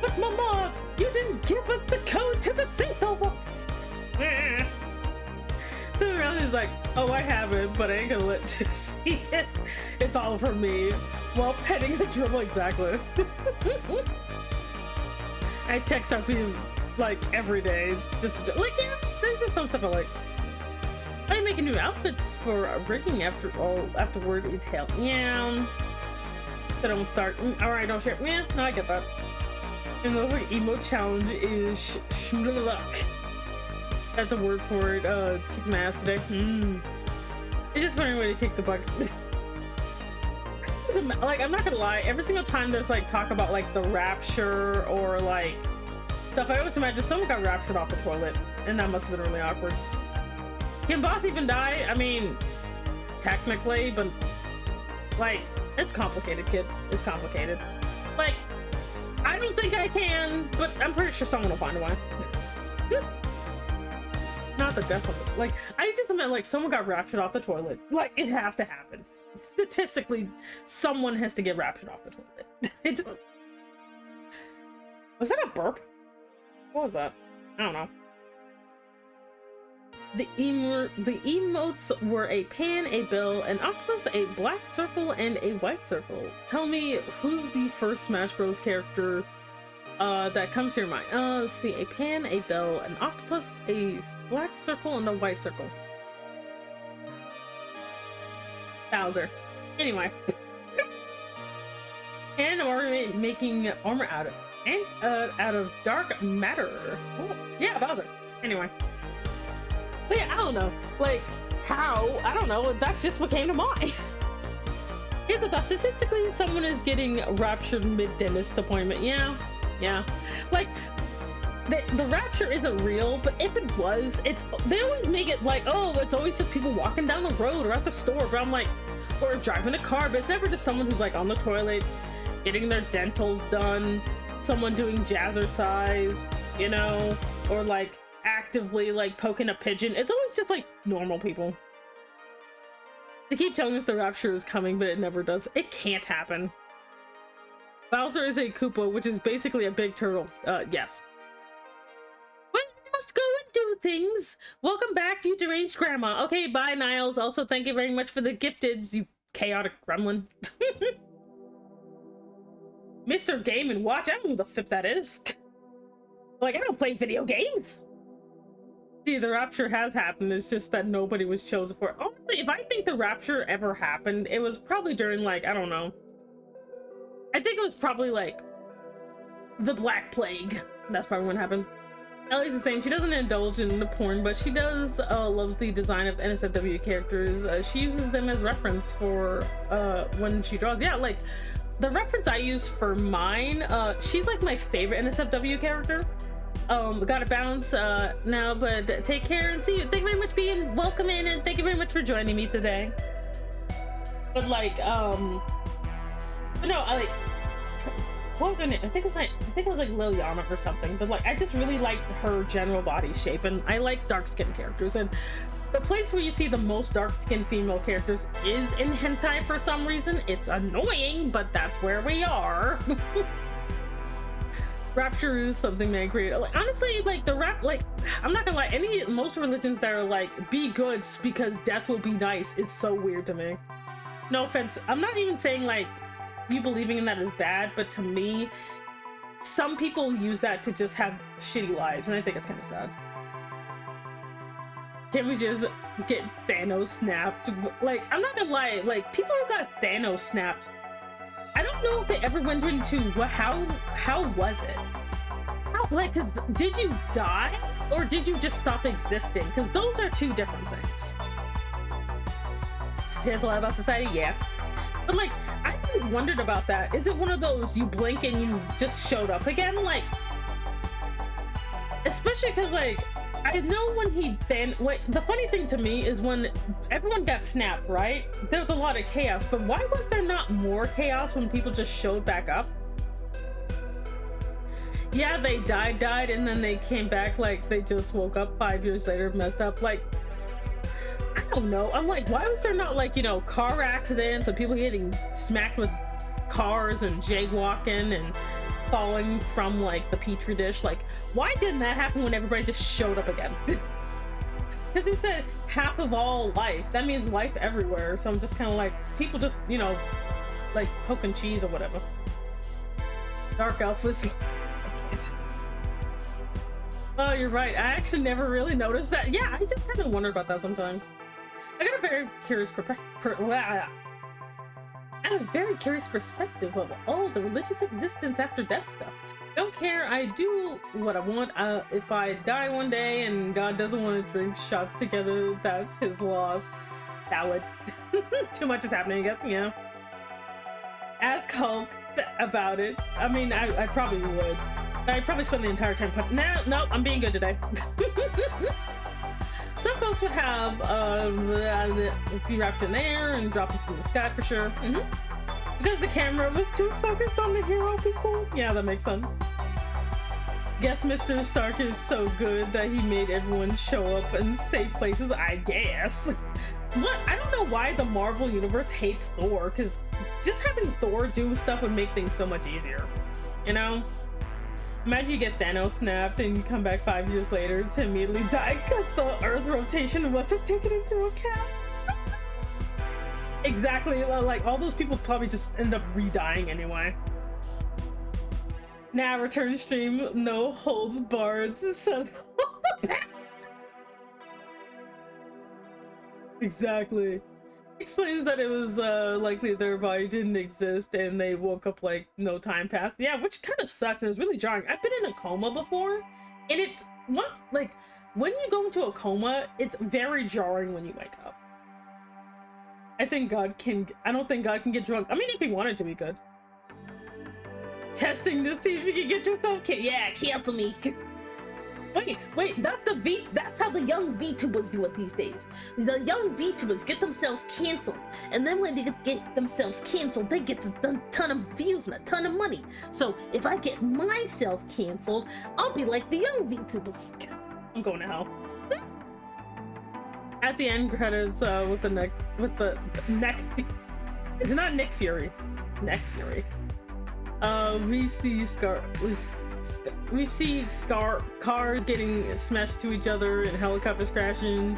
Speaker 1: But Mama, you didn't give us the code to the safe box! So around is like, Oh, I haven't, but I ain't gonna let you see it. It's all for me. While petting a dribble, exactly. I text our people like every day. It's just like, yeah, there's just some stuff I like. I'm making new outfits for rigging afterward. It's help. Yeah. But I won't start. Alright, don't share. Yeah, no, I get that. And the like, emote challenge is luck. That's a word for it. Kick my ass today. It's just funny way to kick the bucket. Like, I'm not gonna lie, every single time there's like talk about like the rapture or like stuff, I always imagine someone got raptured off the toilet, and that must have been really awkward. Can boss even die? I mean, technically, but like, it's complicated, kid. It's complicated. Like, I don't think I can, but I'm pretty sure someone will find a way. Not the death of it. Like, I just meant like someone got raptured off the toilet. Like, it has to happen. Statistically, someone has to get raptured off the toilet. Was that a burp? What was that? I don't know. The emotes were a pan, a bell, an octopus, a black circle, and a white circle. Tell me, who's the first Smash Bros. Character that comes to your mind? Let's see. A pan, a bell, an octopus, a black circle, and a white circle. Bowser. Anyway. And I'm making armor out of dark matter. Oh, yeah, Bowser. Anyway. But yeah, I don't know. Like, how? I don't know. That's just what came to mind. Here's the thought. Statistically, someone is getting raptured mid-dentist appointment. Yeah. Yeah. Like, the rapture isn't real, but if it was, they always make it like, oh, it's always just people walking down the road or at the store, but I'm like, or driving a car, but it's never just someone who's like on the toilet, getting their dentals done, someone doing jazzercise, you know, or like actively like poking a pigeon. It's always just like normal people. They keep telling us the rapture is coming, but it never does. It can't happen. Bowser is a Koopa, which is basically a big turtle. Yes. Well, I must go and do things. Welcome back, you deranged grandma. Okay, bye, Niles. Also, thank you very much for the gifteds, you chaotic gremlin. Mr. Game and Watch. I don't know who the flip that is. Like, I don't play video games. See, the rapture has happened. It's just that nobody was chosen for it. Honestly, if I think the rapture ever happened, it was probably during, like, I don't know. I think it was probably, like, the Black Plague. That's probably when it happened. Ellie's the same. She doesn't indulge in the porn, but she does loves the design of the NSFW characters. She uses them as reference for when she draws. Yeah, like, the reference I used for mine, she's, like, my favorite NSFW character. Gotta bounce now, but take care and see you. Thank you very much for being welcome in, and thank you very much for joining me today. But like, but no, I like, what was her name? I think it was like Liliana or something. But like, I just really liked her general body shape, and I like dark skinned characters. And the place where you see the most dark skinned female characters is in hentai for some reason. It's annoying, but that's where we are. Rapture is something man created. Like, honestly, like I'm not gonna lie, most religions that are like, be good because death will be nice, it's so weird to me. No offense, I'm not even saying like you believing in that is bad, but to me, some people use that to just have shitty lives, and I think it's kind of sad. Can't we just get Thanos snapped? Like, I'm not gonna lie, like, people who got Thanos snapped, I don't know if they ever went into how was it? Like, cause did you die or did you just stop existing? Because those are two different things. Says a lot about society, yeah. But like, I really wondered about that. Is it one of those you blink and you just showed up again? Like, especially because like, I know when the funny thing to me is when everyone got snapped, right? There's a lot of chaos, but why was there not more chaos when people just showed back up? Yeah, they died, and then they came back like they just woke up 5 years later, messed up. Like, I don't know. I'm like, why was there not like, you know, car accidents and people getting smacked with cars and jaywalking and falling from like the petri dish? Like, why didn't that happen when everybody just showed up again? because he said half of all life. That means life everywhere. So I'm just kind of like, people just, you know, like poking cheese or whatever. Dark elf was. I can't. Oh, you're right. I actually never really noticed that. Yeah, I just kind of wonder about that sometimes. I got a very curious perspective of all the religious existence after death stuff. Don't care, I do what I want. If I die one day and God doesn't want to drink shots together, that's his loss. Valid. Too much is happening, I guess, you know. Ask Hulk about it. I mean, I probably would. I'd probably spend the entire time no, I'm being good today. Some folks would have be wrapped in air and drop it from the sky for sure. Because the camera was too focused on the hero people. Yeah, that makes sense. Guess Mr. Stark is so good that he made everyone show up in safe places, I guess. What? I don't know why the Marvel Universe hates Thor, because just having Thor do stuff would make things so much easier. You know? Imagine you get Thanos snapped and you come back 5 years later to immediately die because the Earth rotation wasn't taken into account. Exactly, like all those people probably just end up re-dying anyway. Now return stream, no holds barred, says. Exactly. Explains that it was likely their body didn't exist and they woke up like no time passed. Yeah, which kind of sucks and it's really jarring. I've been in a coma before, and it's once like when you go into a coma, it's very jarring when you wake up. I don't think God can get drunk. I mean, if he wanted to, he could. Testing to see if you can get yourself yeah, cancel me. Wait, that's how the young VTubers do it these days. The young VTubers get themselves canceled, and then when they get themselves canceled, they get a ton of views and a ton of money. So if I get myself canceled, I'll be like the young VTubers. I'm going to hell. At the end credits, with the neck, it's not Nick Fury, Neck Fury. We see cars getting smashed to each other and helicopters crashing.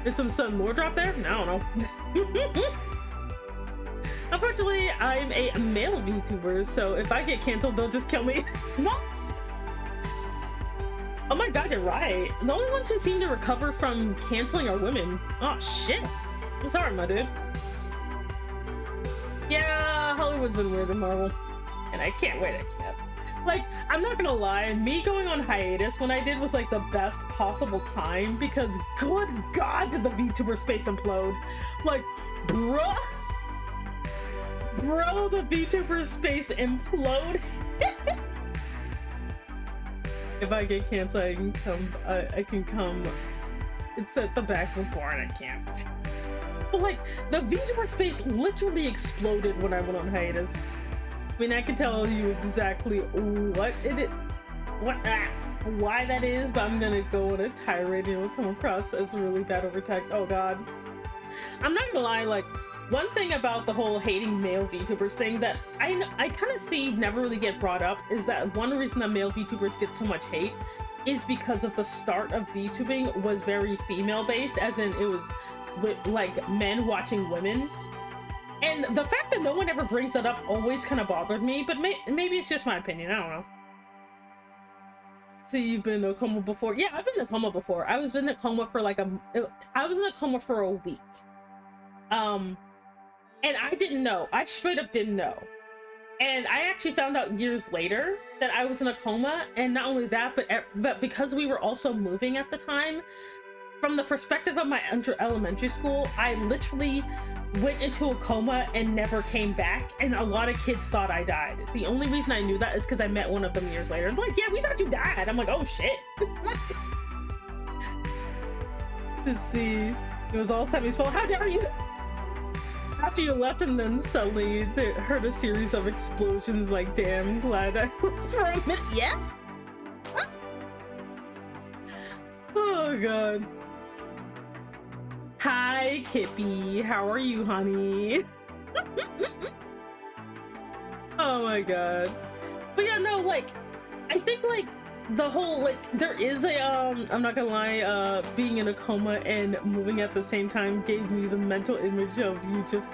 Speaker 1: There's some sudden lore drop there? I don't know. Unfortunately, I'm a male VTuber, so if I get canceled, they'll just kill me. No. Oh my god, you're right. The only ones who seem to recover from canceling are women. Oh shit. I'm sorry, my dude. Yeah, Hollywood's been weird in Marvel. And I can't wait, I can't. Like, I'm not gonna lie, me going on hiatus when I did was like the best possible time because good god did the VTuber space implode. Like, bro, the VTuber space implode. If I get canceled, I can come. It's at the back of the barn, I can't. But like, the VTuber space literally exploded when I went on hiatus. I mean, I can tell you exactly why that is, but I'm gonna go on a tirade and it'll come across as really bad over text. Oh god. I'm not gonna lie, like, one thing about the whole hating male VTubers thing that I kind of see never really get brought up is that one reason that male VTubers get so much hate is because of the start of VTubing was very female based, as in it was with like men watching women. And the fact that no one ever brings that up always kind of bothered me, but maybe it's just my opinion, I don't know. So you've been in a coma before? Yeah, I've been in a coma before. I was in a coma for like I was in a coma for a week. And I didn't know. I straight up didn't know. And I actually found out years later that I was in a coma, and not only that, but because we were also moving at the time, from the perspective of my elementary school, I literally went into a coma and never came back, and a lot of kids thought I died. The only reason I knew that is because I met one of them years later. They're like, yeah, we thought you died. I'm like, oh shit. To see, it was all Tammy's fault. How dare you? After you left, and then suddenly they heard a series of explosions. Like, damn, glad I left for a minute. Yeah? Oh god. Hi, Kippy. How are you, honey? Oh my god. But yeah, no, like, I think, like, the whole, like, there is a I'm not gonna lie, being in a coma and moving at the same time gave me the mental image of you just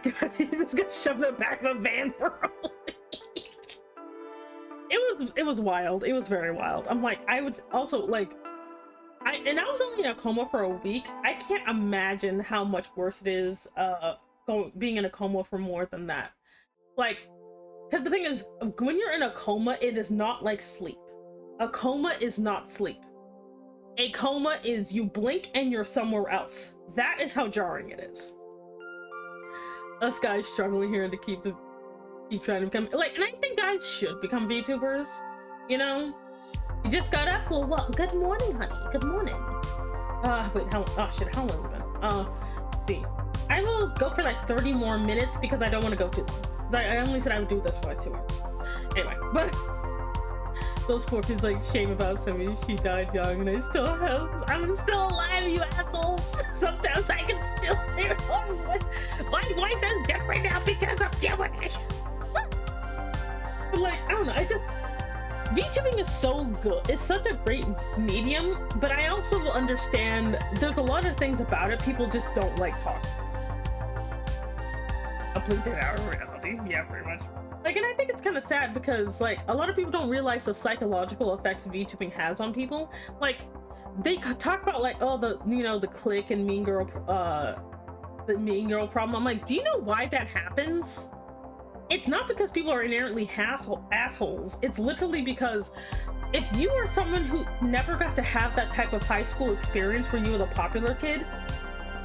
Speaker 1: get shoved in the back of a van for a week. It was wild. It was very wild. I'm like, I would also like, I was only in a coma for a week. I can't imagine how much worse it is being in a coma for more than that. Like, because the thing is, when you're in a coma, it is not like sleep. A coma is not sleep. A coma is you blink and you're somewhere else. That is how jarring it is. Us guys struggling here to keep trying to become, like, and I think guys should become VTubers, you know? You just got up, well, what? Good morning, honey. Good morning. Wait, oh shit, how long has it been? See. I will go for like 30 more minutes because I don't want to go too long. I only said I would do this for like 2 hours. Anyway, but those poor kids, like, shame about Sammy. She died young and I'm still alive, you assholes. Sometimes I can still hear my wife is different now because of puberty. But like, I don't know, VTubing is so good. It's such a great medium, but I also understand there's a lot of things about it people just don't like talking. Completed our reality, yeah, pretty much. Like, and I think it's kind of sad because, like, a lot of people don't realize the psychological effects VTubing has on people. Like, they talk about, like, oh, the clique and mean girl, the mean girl problem. I'm like, do you know why that happens? It's not because people are inherently assholes. It's literally because if you are someone who never got to have that type of high school experience where you were the popular kid,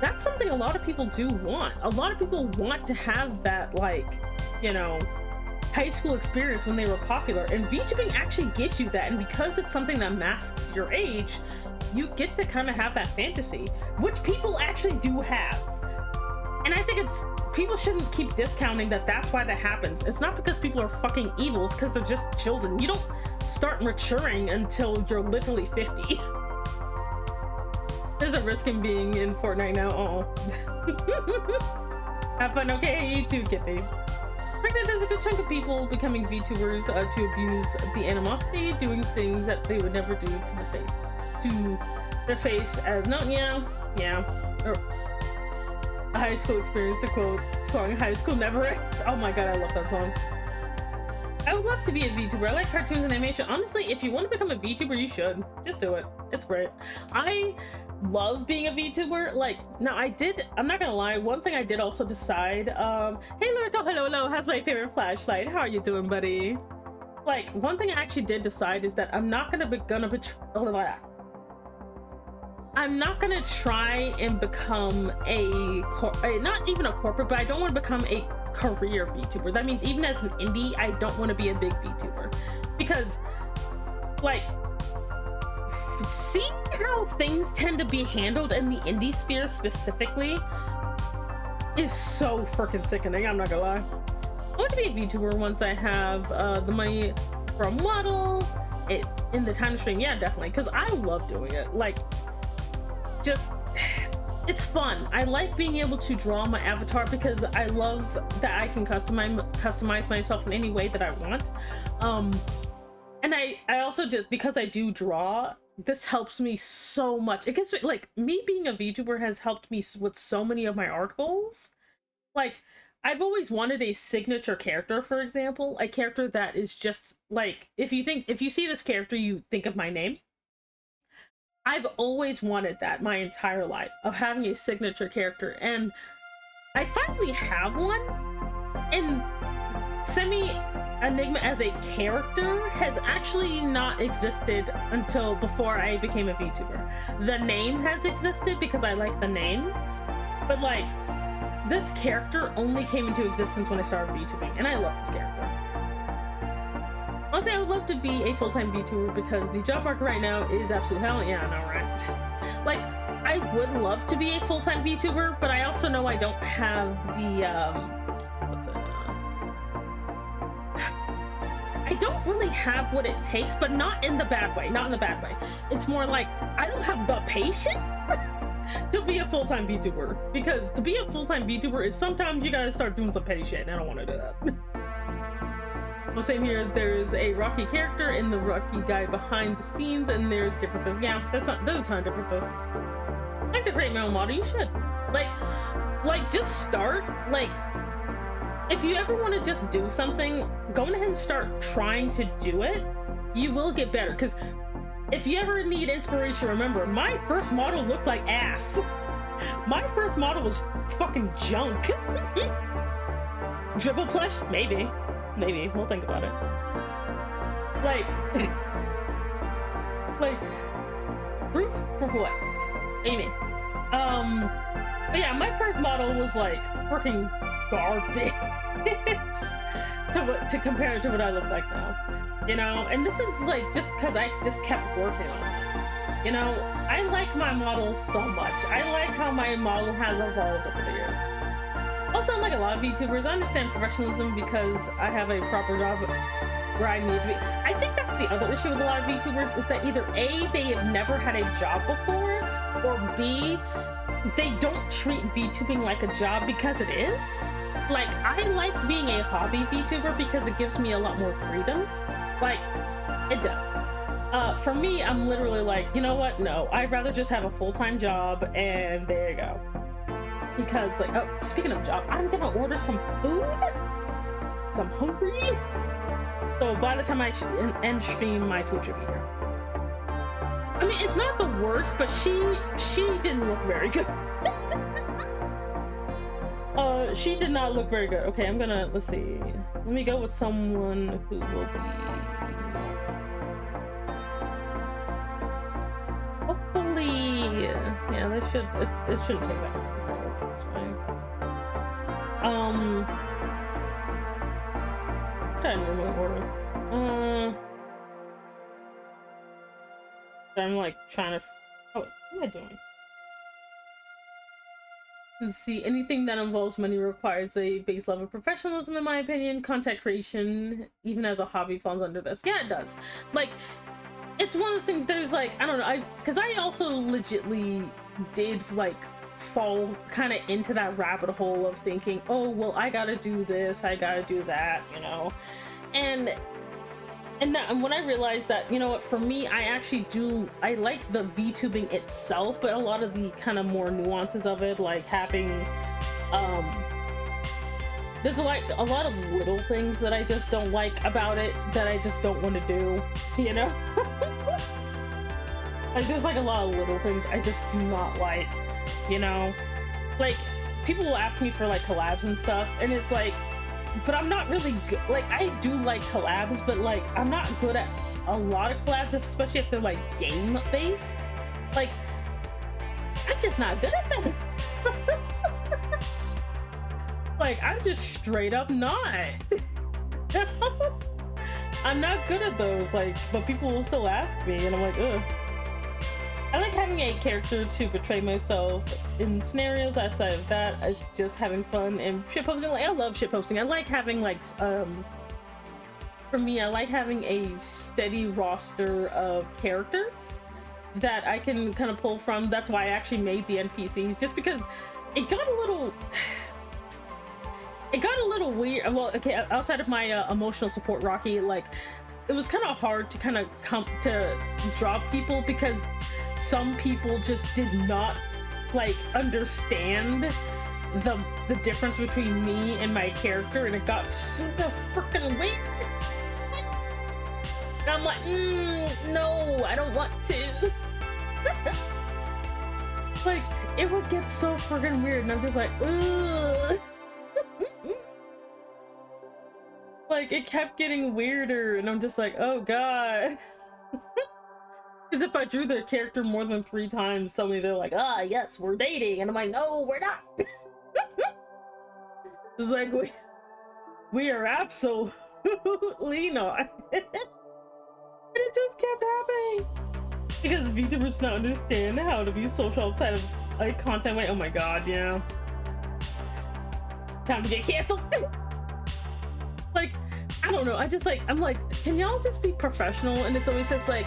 Speaker 1: that's something a lot of people do want. A lot of people want to have that, like, you know, high school experience when they were popular, and VTubing actually gives you that. And because it's something that masks your age, you get to kind of have that fantasy, which people actually do have. And I think people shouldn't keep discounting that that's why that happens. It's not because people are fucking evils, because they're just children. You don't start maturing until you're literally 50. There's a risk in being in Fortnite now. Have fun, okay? You too, Kippy. There's a good chunk of people becoming VTubers to abuse the animosity, doing things that they would never do to their face as or a high school experience, to quote song High School Never Ends. Oh my god, I love that song. I would love to be a VTuber. I like cartoons and animation. Honestly, if you want to become a VTuber, you should. Just do it. It's great. I love being a VTuber. Like, now I'm not gonna lie, one thing I did also decide, hey Lurico, hello, how's my favorite flashlight? How are you doing, buddy? Like, one thing I actually did decide is that I'm not gonna try and become not even a corporate, but I don't want to become a career VTuber. That means even as an indie, I don't want to be a big VTuber, because, like, seeing how things tend to be handled in the indie sphere specifically is so freaking sickening. I'm not gonna lie. I want to be a VTuber once I have the money for a model, in the time to stream. Yeah, definitely, because I love doing it. Like, just, it's fun. I like being able to draw my avatar because I love that I can customize myself in any way that I want. And I also, just because I do draw, this helps me so much. It gets me, like, me being a VTuber has helped me with so many of my art goals. Like, I've always wanted a signature character, for example, a character that is just like, if you see this character, you think of my name. I've always wanted that my entire life, of having a signature character, and I finally have one. And Semi-Enigma as a character has actually not existed until before I became a VTuber. The name has existed because I like the name, but like, this character only came into existence when I started VTubing, and I love this character. Honestly, I would love to be a full-time VTuber because the job market right now is absolute hell. Yeah, I know, right? Like, I would love to be a full-time VTuber, but I also know I don't have the, I don't really have what it takes, but not in the bad way, not in the bad way. It's more like, I don't have the patience to be a full-time VTuber, because to be a full-time VTuber is sometimes you gotta start doing some petty shit, and I don't want to do that. Well, same here. There's a Rocky character and the Rocky guy behind the scenes, and there's differences. Yeah, there's a ton of differences. I like to create my own model. You should. Like just start. Like, if you ever want to just do something, go ahead and start trying to do it. You will get better. Because if you ever need inspiration, remember, my first model looked like ass. My first model was fucking junk. Dribble plush? Maybe. We'll think about it. Like proof what? What do you mean? But yeah, my first model was like freaking garbage to compare it to what I look like now, you know. And this is like just because I just kept working on it, you know. I like my models so much. I like how my model has evolved over the years. Also, unlike a lot of VTubers, I understand professionalism because I have a proper job where I need to be. I think that's the other issue with a lot of VTubers is that either A, they have never had a job before, or B, they don't treat VTubing like a job because it is. Like, I like being a hobby VTuber because it gives me a lot more freedom. Like, it does. For me, I'm literally like, you know what? No, I'd rather just have a full-time job, and there you go. Because, like, oh, speaking of job, I'm gonna order some food. 'Cause I'm hungry. So by the time I end stream, my food should be here. I mean, it's not the worst, but she didn't look very good. She did not look very good. Okay, I'm gonna, let's see. Let me go with someone who will be... Hopefully, yeah, it shouldn't take that long. This way. I'm trying to remove order. I'm like trying to. Oh, what am I doing? Let's see. Anything that involves money requires a base level of professionalism, in my opinion. Content creation, even as a hobby, falls under this. Yeah, it does. Like, it's one of those things. There's like, I don't know. Because I also legitly did like fall kind of into that rabbit hole of thinking, oh well, I gotta do this, I gotta do that, you know. And when I realized that, you know what, for me, I like the VTubing itself, but a lot of the kind of more nuances of it, like having there's like a lot of little things that I just don't like about it, that I just don't want to do, you know. Like, there's like a lot of little things I just do not like, you know. Like, people will ask me for like collabs and stuff, and it's like, but I'm not really good. Like, I do like collabs, but like, I'm not good at a lot of collabs, especially if they're like game based. Like, I'm just not good at them. Like, I'm just straight up not. I'm not good at those, like, but people will still ask me, and I'm like, ugh. I like having a character to portray myself in scenarios. Outside of that, it's just having fun and shitposting. Like, I love shitposting. I like having like for me, I like having a steady roster of characters that I can kind of pull from. That's why I actually made the NPCs, just because it got a little weird. Well, okay, outside of my emotional support Rocky, like, it was kind of hard to kind of come to draw people, because some people just did not like understand the difference between me and my character, and it got super freaking weird. And I'm like, no, I don't want to. Like, it would get so freaking weird, and I'm just like, ugh. Like, it kept getting weirder, and I'm just like, oh god. Because if I drew their character more than 3 times, suddenly they're like, ah, yes, we're dating. And I'm like, no, we're not. It's like, we are absolutely not. And it just kept happening. Because VTubers don't understand how to be social outside of like content. Like, oh my god, yeah. Time to get canceled. Like, I don't know. I'm like, can y'all just be professional? And it's always just like,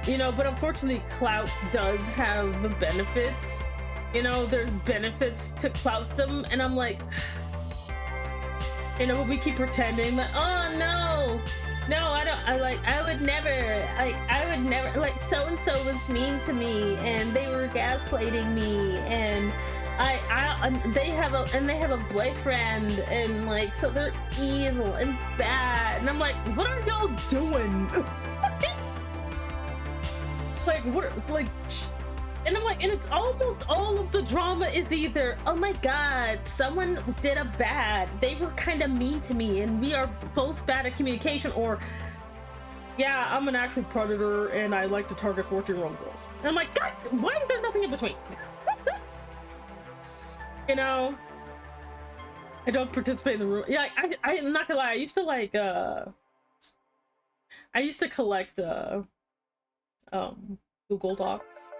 Speaker 1: you know, but unfortunately clout does have benefits. You know, there's benefits to clout them, and I'm like, You know, we keep pretending that, oh no, I would never, like, so-and-so was mean to me and they were gaslighting me, and they have a boyfriend, and like, so they're evil and bad, and I'm like, what are y'all doing? Like, what, like, and I'm like, and it's almost all of the drama is either, oh my god, someone did a bad, they were kind of mean to me and we are both bad at communication, or yeah, I'm an actual predator and I like to target 14-year-old girls. And I'm like, god, why is there nothing in between? You know, I don't participate in the room. Yeah, I'm not gonna lie, I used to like collect Google Docs.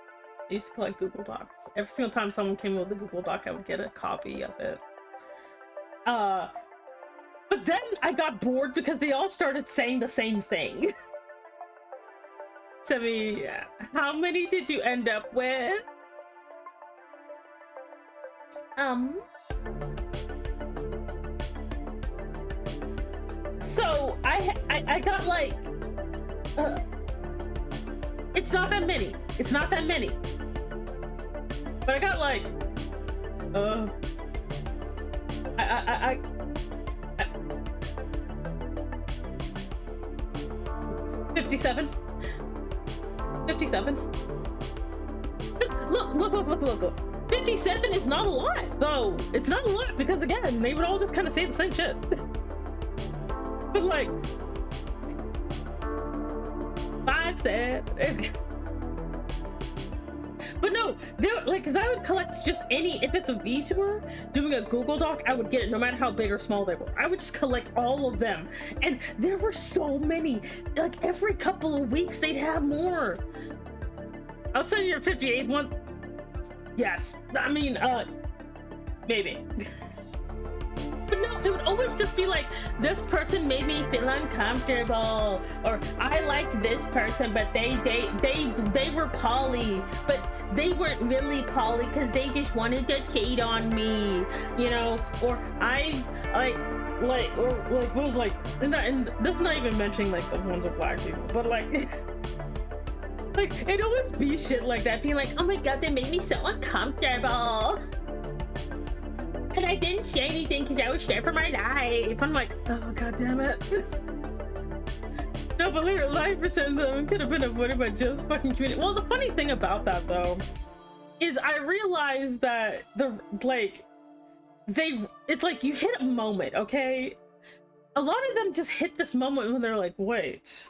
Speaker 1: I used to collect Google Docs. Every single time someone came with a Google Doc, I would get a copy of it. But then I got bored because they all started saying the same thing. So, how many did you end up with? So I got like, it's not that many. It's not that many. But I got like, 57. 57. Look. 57 is not a lot, though. It's not a lot because, again, they would all just kind of say the same shit. But like, 5 said. But no, they're like, because I would collect just any, if it's a VTuber doing a Google Doc, I would get it no matter how big or small they were. I would just collect all of them. And there were so many. Like every couple of weeks, they'd have more. I'll send you your 58th one. Yes. I mean, maybe. But no, it would always just be like, this person made me feel uncomfortable, or I liked this person, but they were poly, but they weren't really poly because they just wanted to cheat on me, you know, or I what was like, and this is not even mentioning like the ones with black people, but like. Like, it'd always be shit like that, being like, oh my god, they made me so uncomfortable. And I didn't say anything because I was scared for my life. I'm like, oh god damn it. No, but later, 9% of them could have been avoided by just fucking community. Well, the funny thing about that though, is I realized that it's like you hit a moment, okay? A lot of them just hit this moment when they're like, wait.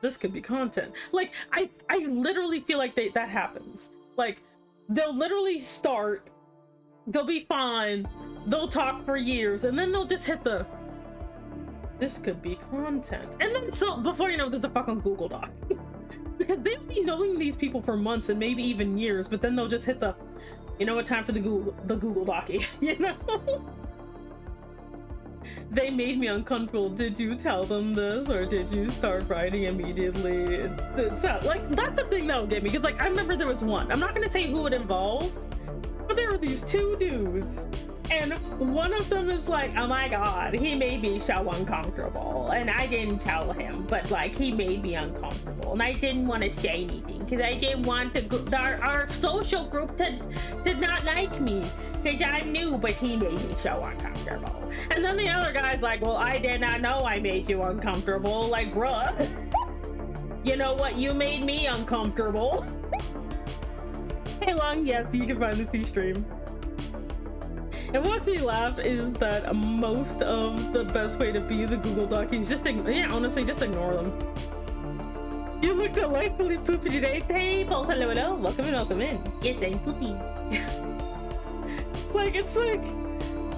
Speaker 1: This could be content. Like, I literally feel like that happens. Like, they'll literally start, they'll be fine, they'll talk for years, and then they'll just hit the, this could be content. And then, so, before you know, there's a fucking Google Doc. Because they'll be knowing these people for months and maybe even years, but then they'll just hit the, you know what, time for the Google Docky, you know? They made me uncomfortable. Did you tell them this, or did you start writing immediately? Like, that's the thing that'll get me, because like I remember there was one, I'm not gonna say who it involved, but there were these 2 dudes, and one of them is like, oh my god, he made me so uncomfortable, and I didn't tell him, but like he made me uncomfortable, and I didn't want to say anything because I didn't want our social group did not like me because I'm new, but he made me so uncomfortable. And then the other guy's like, well, I did not know I made you uncomfortable. Like, bruh, you know what, you made me uncomfortable. Hey Long, yes, you can find the C stream. And what makes me laugh is that most of the best way to be the Google Doc is just, honestly, just ignore them. You look delightfully poopy today. Hey, Pulse, hello. Welcome in. Yes, I'm poopy. Like, it's like,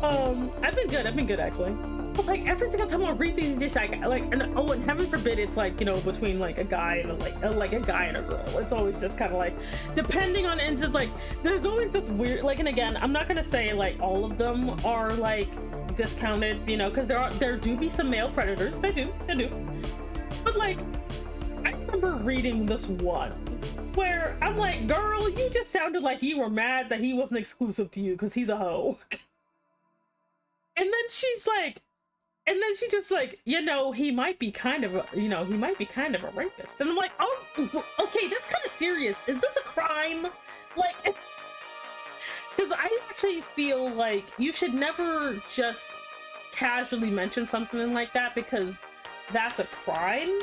Speaker 1: I've been good actually. But like every single time I read these, just and heaven forbid it's like, you know, between like a guy and a guy and a girl. It's always just kind of like, depending on instance, like there's always this weird, like, and again, I'm not gonna say like all of them are like discounted, you know, because there do be some male predators. They do. But like, I remember reading this one where I'm like, girl, you just sounded like you were mad that he wasn't exclusive to you because he's a hoe. And then she's like, and then she just like, you know, he might be kind of a, you know, he might be kind of a rapist. And I'm like, oh, okay, that's kind of serious. Is this a crime? Like, because I actually feel like you should never just casually mention something like that, because that's a crime.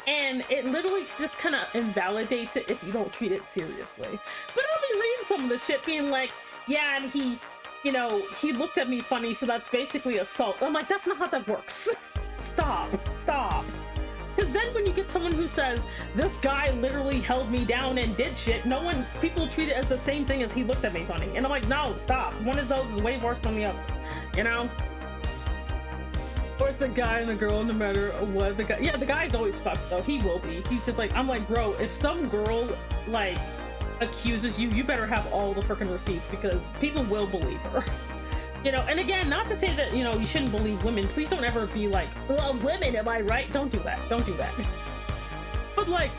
Speaker 1: And it literally just kind of invalidates it if you don't treat it seriously. But I'll be reading some of the shit being like, yeah, and he, you know, he looked at me funny, so that's basically assault. I'm like, that's not how that works. Stop. Because then when you get someone who says, this guy literally held me down and did shit, people treat it as the same thing as he looked at me funny. And I'm like, no, stop. One of those is way worse than the other, you know? Or it's the guy and the girl, no matter what. The guy's always fucked though. He will be. He's just like, I'm like, bro, if some girl like accuses you, you better have all the freaking receipts, because people will believe her. You know, and again, not to say that, you know, you shouldn't believe women. Please don't ever be like, well, women, am I right? Don't do that. Don't do that. But like,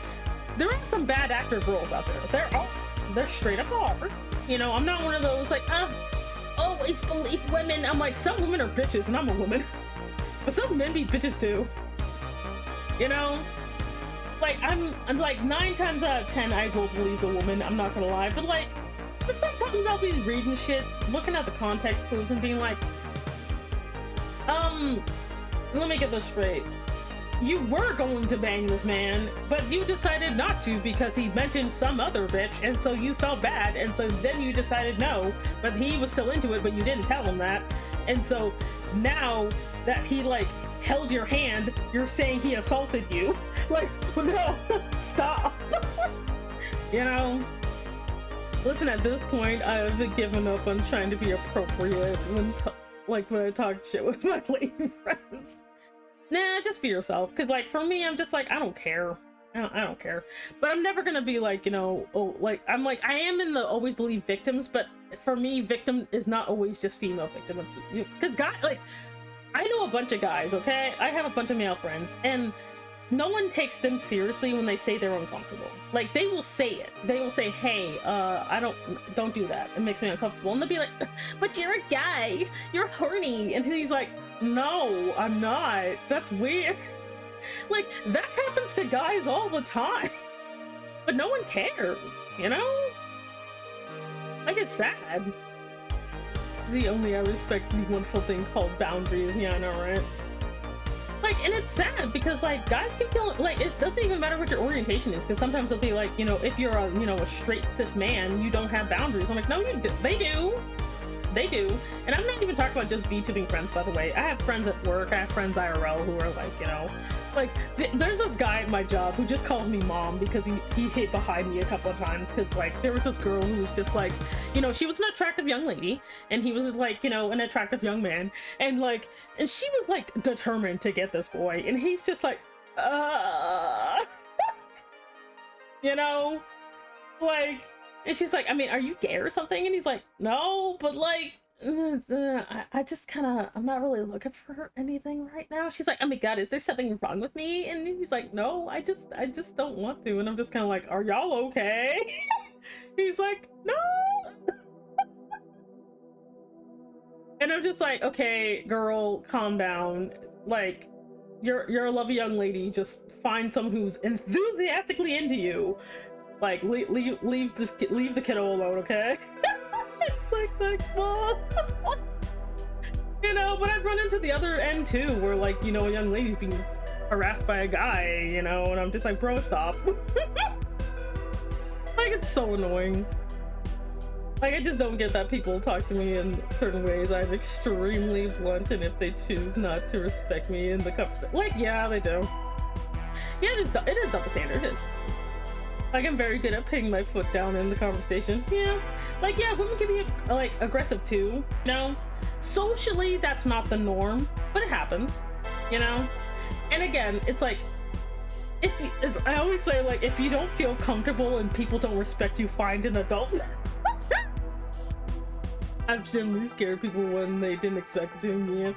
Speaker 1: there are some bad actor girls out there. There straight up are. You know, I'm not one of those like, always believe women. I'm like, some women are bitches and I'm a woman. But some men be bitches too. You know? Like, I'm like 9 times out of 10 I will believe the woman, I'm not gonna lie. But like, sometimes I'll be reading shit, looking at the context clues and being like, let me get this straight. You were going to bang this man, but you decided not to because he mentioned some other bitch, and so you felt bad, and so then you decided no, but he was still into it, but you didn't tell him that. And so now that he like held your hand, you're saying he assaulted you. Like, no, stop. You know? Listen, at this point, I've given up on trying to be appropriate when I talk shit with my lady friends. Nah, just be yourself. Cause like for me, I'm just like, I don't care. I don't care. But I'm never gonna be like, you know, oh, like I'm like, I am in the always believe victims, but for me, victim is not always just female victim. It's, cause guys, like, I know a bunch of guys, okay? I have a bunch of male friends, and no one takes them seriously when they say they're uncomfortable. Like, they will say it. They will say, hey, don't do that. It makes me uncomfortable. And they'll be like, but you're a guy. You're horny. And he's like, no, I'm not. That's weird. Like, that happens to guys all the time. But no one cares, you know? Like, it's sad. The only I respect the wonderful thing called boundaries. Yeah, I know, right? Like, and it's sad because like guys can feel like it doesn't even matter what your orientation is, because sometimes they'll be like, you know, if you're a, you know, a straight cis man, you don't have boundaries. I'm like, no, they do. And I'm not even talking about just VTubing friends, by the way. I have friends at work, I have friends IRL who are like, you know, like there's this guy at my job who just calls me mom because he hid behind me a couple of times, because like there was this girl who was just like, you know, she was an attractive young lady and he was like, you know, an attractive young man, and she was like determined to get this boy, and he's just like you know, like, and she's like, I mean, are you gay or something? And he's like, no, but like I just kind of, I'm not really looking for anything right now. She's like, oh my god, is there something wrong with me? And he's like, no, I just don't want to. And I'm just kind of like, are y'all okay? He's like, no. And I'm just like, okay, girl, calm down. Like, you're a lovely young lady. Just find someone who's enthusiastically into you. Like, leave the kiddo alone, okay? It's like, thanks, mom. You know, but I've run into the other end too, where like, you know, a young lady's being harassed by a guy, you know, and I'm just like, bro, stop. Like, it's so annoying. Like, I just don't get that people talk to me in certain ways. I'm extremely blunt, and if they choose not to respect me in the conversation, like, yeah, they do. Yeah, it is double standard, it is. Like, I'm very good at putting my foot down in the conversation. Yeah. Like, yeah, women can be, like, aggressive too, you know? Socially, that's not the norm, but it happens, you know? And again, it's like, I always say, like, if you don't feel comfortable and people don't respect you, find an adult. I've generally scared people when they didn't expect to, yeah.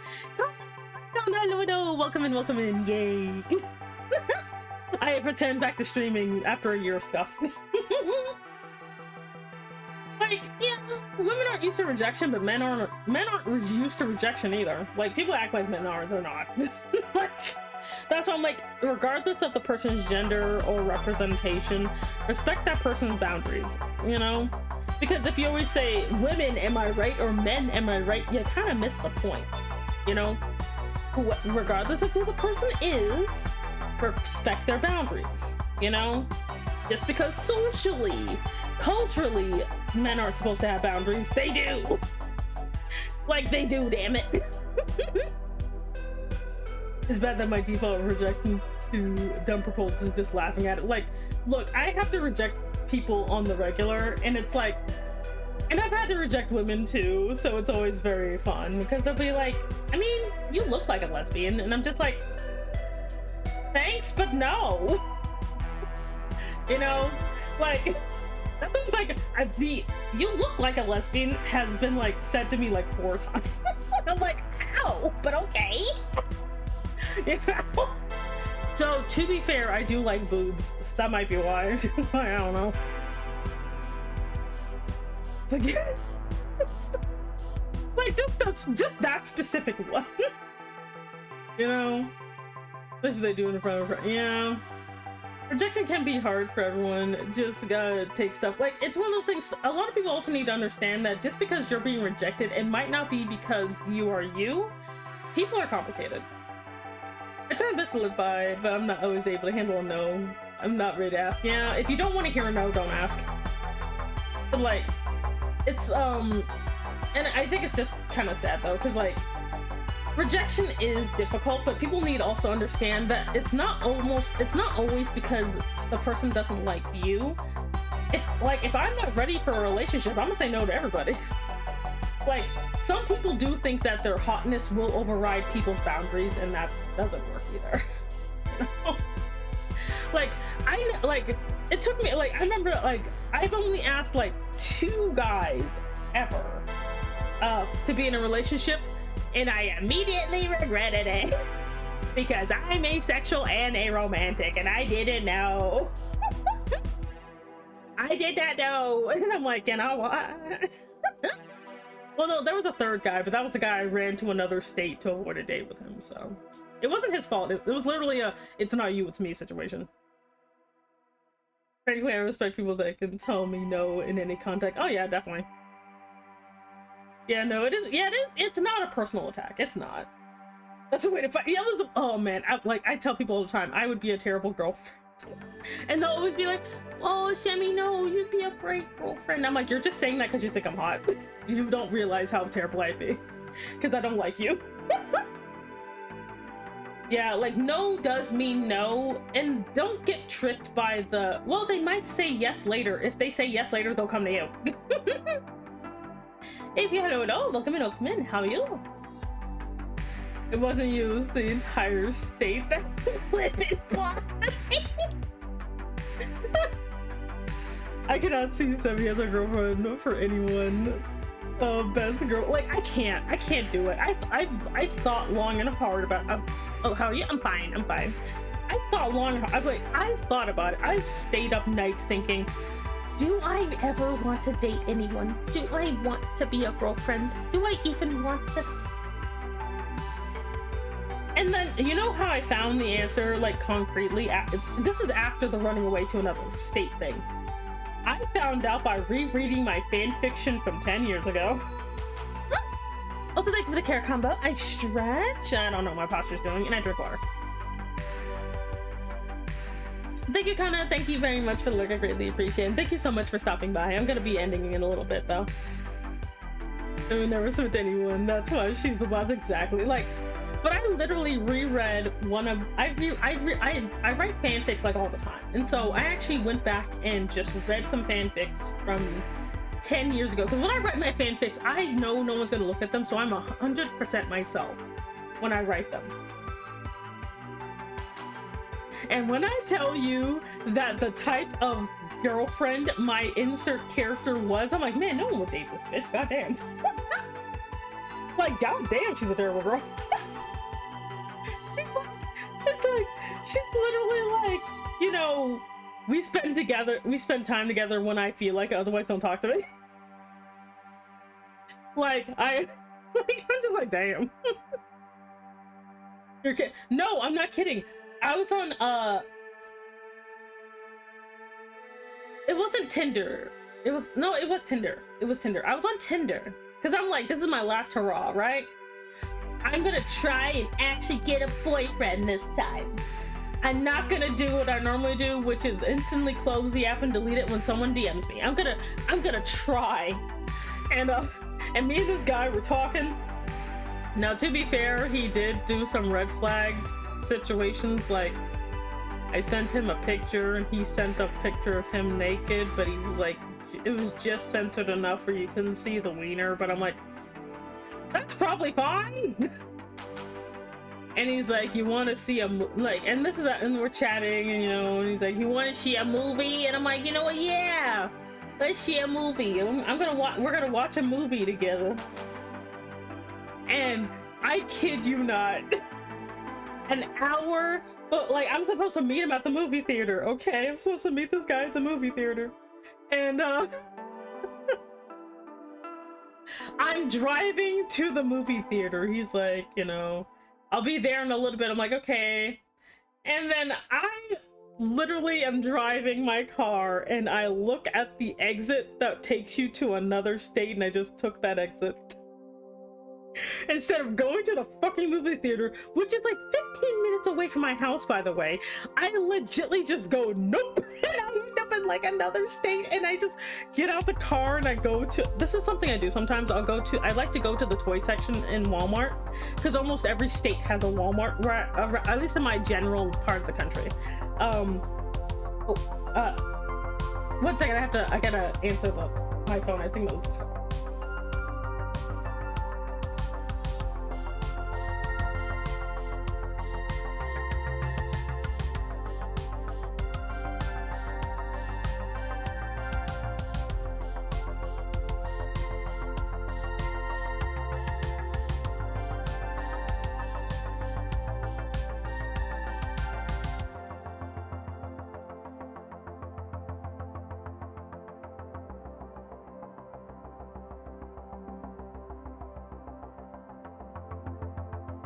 Speaker 1: No, welcome in, yay. I pretend back to streaming after a year of scuff. Like, yeah, women aren't used to rejection, but men aren't used to rejection either. Like, people act like men are, they're not. Like, that's why I'm like, regardless of the person's gender or representation, respect that person's boundaries, you know? Because if you always say, women, am I right? Or men, am I right? You kind of miss the point, you know? Regardless of who the person is, respect their boundaries, you know? Just because socially, culturally, men aren't supposed to have boundaries, they do. Like, they do, damn it. It's bad that my default rejection to dumb proposals is just laughing at it. Like, look, I have to reject people on the regular, and it's like, and I've had to reject women too, so it's always very fun because they'll be like, I mean, you look like a lesbian, and I'm just like, thanks, but no. You know, like, that's like you look like a lesbian has been like said to me like 4 times. I'm like, ow, but okay. You know? So to be fair, I do like boobs. So that might be why. I don't know. It's like, just that specific one. You know, especially if they do it in front of her. Yeah. Rejection can be hard for everyone. Just gotta take stuff. Like, it's one of those things. A lot of people also need to understand that just because you're being rejected, it might not be because you are you. People are complicated. I try my best to live by it, but I'm not always able to handle a no. I'm not ready to ask. Yeah, if you don't want to hear a no, don't ask. But like, it's and I think it's just kind of sad though, because like, rejection is difficult, but people need to also understand that it's not always because the person doesn't like you. If I'm not ready for a relationship, I'm gonna say no to everybody. Like, some people do think that their hotness will override people's boundaries, and that doesn't work either. You know? It took me, like, I remember, like, I've only asked like 2 guys ever to be in a relationship, and I immediately regretted it because I'm asexual and aromantic, and I didn't know. I did not know, and I'm like, you know what? Well, no, there was a 3rd guy, but that was the guy I ran to another state to avoid a date with him, so it wasn't his fault. It was literally a "it's not you, it's me" situation. Frankly, I respect people that can tell me no in any context. Oh yeah, definitely. Yeah, no, it is. Yeah, it's not a personal attack. It's not. That's the way to fight. Yeah, oh man, I tell people all the time, I would be a terrible girlfriend. And they'll always be like, oh, Shemi, no, you'd be a great girlfriend. I'm like, you're just saying that because you think I'm hot. You don't realize how terrible I'd be. Because I don't like you. Yeah, like, no does mean no. And don't get tricked by the, well, they might say yes later. If they say yes later, they'll come to you. If you don't know, welcome in. How are you? It wasn't you, it was the entire state that live in blind. I cannot see Semi as a girlfriend for anyone. Best girl, like, I can't do it. I've thought long and hard about. Oh, how are you? I'm fine. I've thought long and hard. I've thought about it. I've stayed up nights thinking, do I ever want to date anyone? Do I want to be a girlfriend? Do I even want this? And then, you know how I found the answer, like, concretely? This is after the running away to another state thing. I found out by rereading my fan fiction from 10 years ago. Also, thank you for the care combo. I stretch. I don't know what my posture's doing, and I drink water. Thank you, Kana. Thank you very much for the look. I greatly appreciate it. Thank you so much for stopping by. I'm gonna be ending in a little bit, though. I would never switch anyone. That's why she's the boss, exactly. Like, but I literally reread one of I write fanfics like all the time, and so I actually went back and just read some fanfics from 10 years ago. Because when I write my fanfics, I know no one's gonna look at them, so I'm 100% myself when I write them. And when I tell you that the type of girlfriend my insert character was, I'm like, man, no one would date this bitch. Goddamn. Like, goddamn, she's a terrible girl. It's like, she's literally like, you know, we spend time together when I feel like it, otherwise don't talk to me. Like, I'm just like, damn. You're kidding? No, I'm not kidding. I was on, it wasn't Tinder. It was Tinder. It was Tinder. I was on Tinder because I'm like, this is my last hurrah, right? I'm gonna try and actually get a boyfriend this time. I'm not gonna do what I normally do, which is instantly close the app and delete it when someone DMs me. I'm gonna try. And me and this guy were talking. Now, to be fair, he did do some red flag situations. Like, I sent him a picture and he sent a picture of him naked, but he was like, it was just censored enough where you couldn't see the wiener. But I'm like, that's probably fine. And he's like, you want to see and we're chatting, and and he's like, you want to see a movie? And I'm like, you know what? Yeah, let's see a movie. We're gonna watch a movie together. And I kid you not, an hour, but like, I'm supposed to meet him at the movie theater. Okay, I'm supposed to meet this guy at the movie theater, and I'm driving to the movie theater. He's like, I'll be there in a little bit. I'm like, okay. And then I literally am driving my car and I look at the exit that takes you to another state, and I just took that exit. Instead of going to the fucking movie theater, which is like 15 minutes away from my house, by the way, I legitly just go, nope. And I end up in like another state, and I just get out the car and I go to, this is something I do sometimes. I like to go to the toy section in Walmart, because almost every state has a Walmart, at least in my general part of the country. 1 second, I gotta answer my phone. I think that was just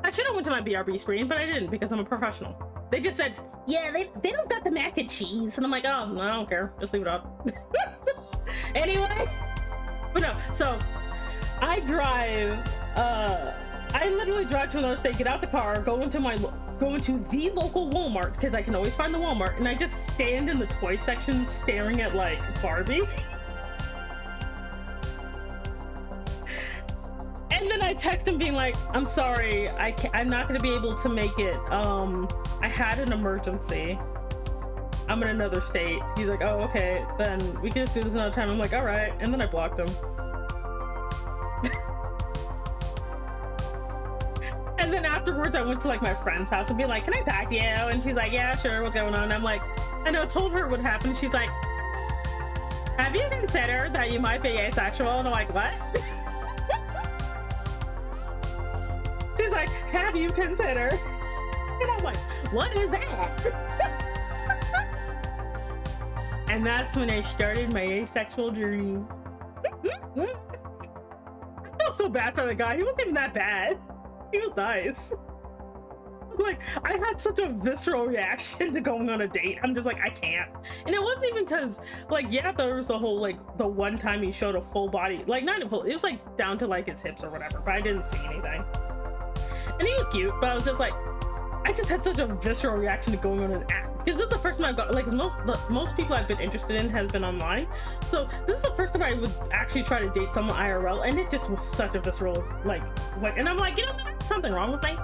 Speaker 1: I should have went to my BRB screen, but I didn't because I'm a professional. They just said, yeah, they don't got the mac and cheese. And I'm like, oh, no, I don't care. Just leave it up. Anyway, but no, so I drive, I literally drive to another state, get out the car, go into the local Walmart, because I can always find the Walmart, and I just stand in the toy section staring at like Barbie. And then I text him being like, I'm sorry, I'm not gonna be able to make it. I had an emergency. I'm in another state. He's like, oh, okay, then we can just do this another time. I'm like, all right. And then I blocked him. And then afterwards I went to like my friend's house and be like, can I talk to you? And she's like, yeah, sure, what's going on? And I'm like, and I told her what happened. She's like, have you considered that you might be asexual? And I'm like, what? She's like, have you considered? And I'm like, what is that? And that's when I started my asexual journey. I felt so bad for the guy. He wasn't even that bad. He was nice. Like, I had such a visceral reaction to going on a date. I'm just like, I can't. And it wasn't even because, like, yeah, there was the whole, like, the one time he showed a full body, like, not even full, it was like down to like his hips or whatever, but I didn't see anything. And he was cute, but I was just like, I just had such a visceral reaction to going on an app. Because this is the first time I've got, like, most people I've been interested in has been online. So this is the first time I would actually try to date someone IRL, and it just was such a visceral, like, and I'm like, you know, there's something wrong with me.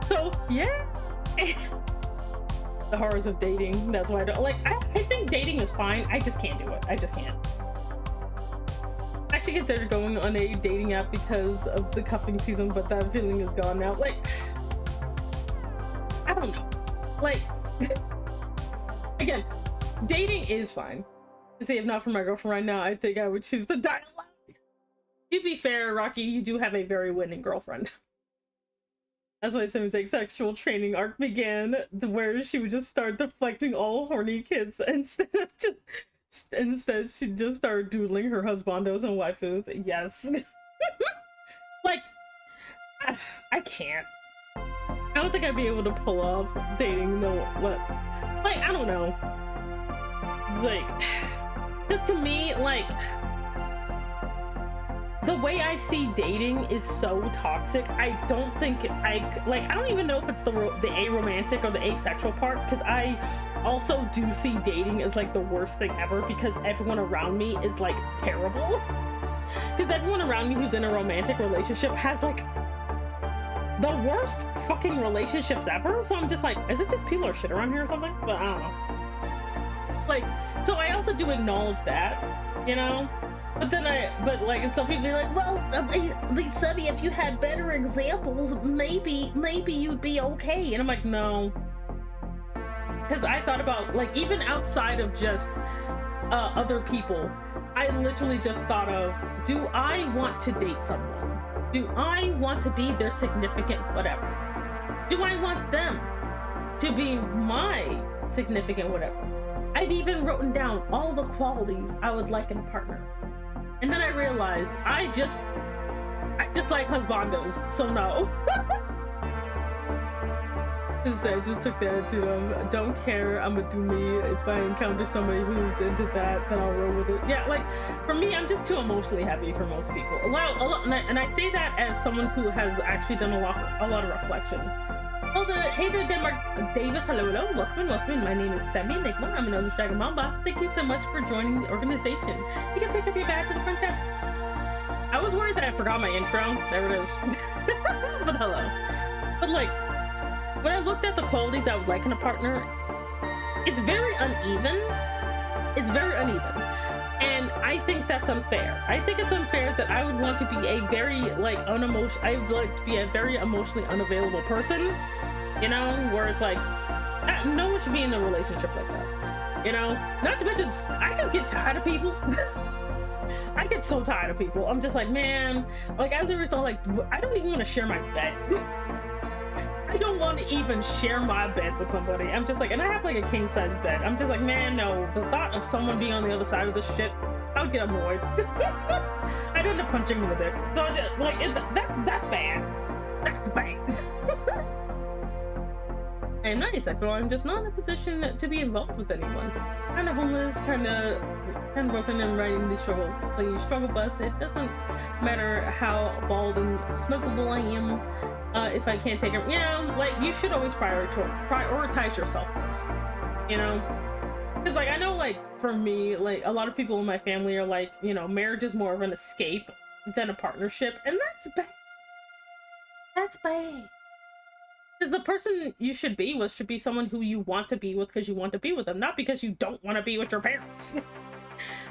Speaker 1: So yeah. The horrors of dating, that's why I don't, like, I think dating is fine. I just can't do it. I just can't. I actually considered going on a dating app because of the cuffing season, but that feeling is gone now. Like, I don't know. Like, again, dating is fine. Say if not for my girlfriend right now, I think I would choose the dialogue. To be fair, Rocky, you do have a very winning girlfriend. That's why Simmons' like sexual training arc began, where she would just start deflecting all horny kids instead of just Instead, she just started doodling her husbandos and waifus. Yes. Like, I can't. I don't think I'd be able to pull off dating the, like, I don't know. Like, because to me, like, the way I see dating is so toxic. I don't think I don't even know if it's the aromantic or the asexual part, because I also do see dating as like the worst thing ever, because everyone around me is like terrible. Because everyone around me who's in a romantic relationship has like the worst fucking relationships ever. So I'm just like, is it just people are shit around here or something? But I don't know. Like, so I also do acknowledge that, you know? But then and some people be like, well, Subby, if you had better examples, maybe you'd be okay. And I'm like, no. Because I thought about, like, even outside of just other people, I literally just thought of, do I want to date someone? Do I want to be their significant whatever? Do I want them to be my significant whatever? I've even written down all the qualities I would like in a partner. And then I realized I just like husbandos, so no. I just took the attitude of, don't care, I'm gonna do me. If I encounter somebody who's into that, then I'll roll with it. Yeah, like, for me, I'm just too emotionally heavy for most people. A lot, and I say that as someone who has actually done a lot of reflection. Oh, hey there, Denmark Davis, hello, welcome in. My name is Semi Enigma. I'm an Elder Dragon Mom Boss. Thank you so much for joining the organization. You can pick up your badge at the front desk. I was worried that I forgot my intro. There it is. But hello. But like, when I looked at the qualities I would like in a partner, it's very uneven. It's very uneven. And I think that's unfair. I think it's unfair that I would want to be a very, like, I would like to be a very emotionally unavailable person, you know, where it's like, no one should be in a relationship like that, you know? Not to mention, I just get tired of people. I get so tired of people. I'm just like, man, like, I literally thought, like, I don't even want to share my bed. I don't want to even share my bed with somebody. I'm just like, and I have like a king size bed. I'm just like, man, no. The thought of someone being on the other side of this shit, I would get annoyed. I'd end up punching him in the dick. So I just, like, that's bad. That's bad. I'm not asexual. I'm just not in a position to be involved with anyone. Kind of homeless, kind of broken and riding the struggle bus. It doesn't matter how bald and snuggleable I am. If I can't take it, yeah, like, you should always prioritize yourself first, you know? Because, like, I know, like, for me, like, a lot of people in my family are like, you know, marriage is more of an escape than a partnership, and that's bad. That's bad. Because the person you should be with should be someone who you want to be with because you want to be with them, not because you don't want to be with your parents.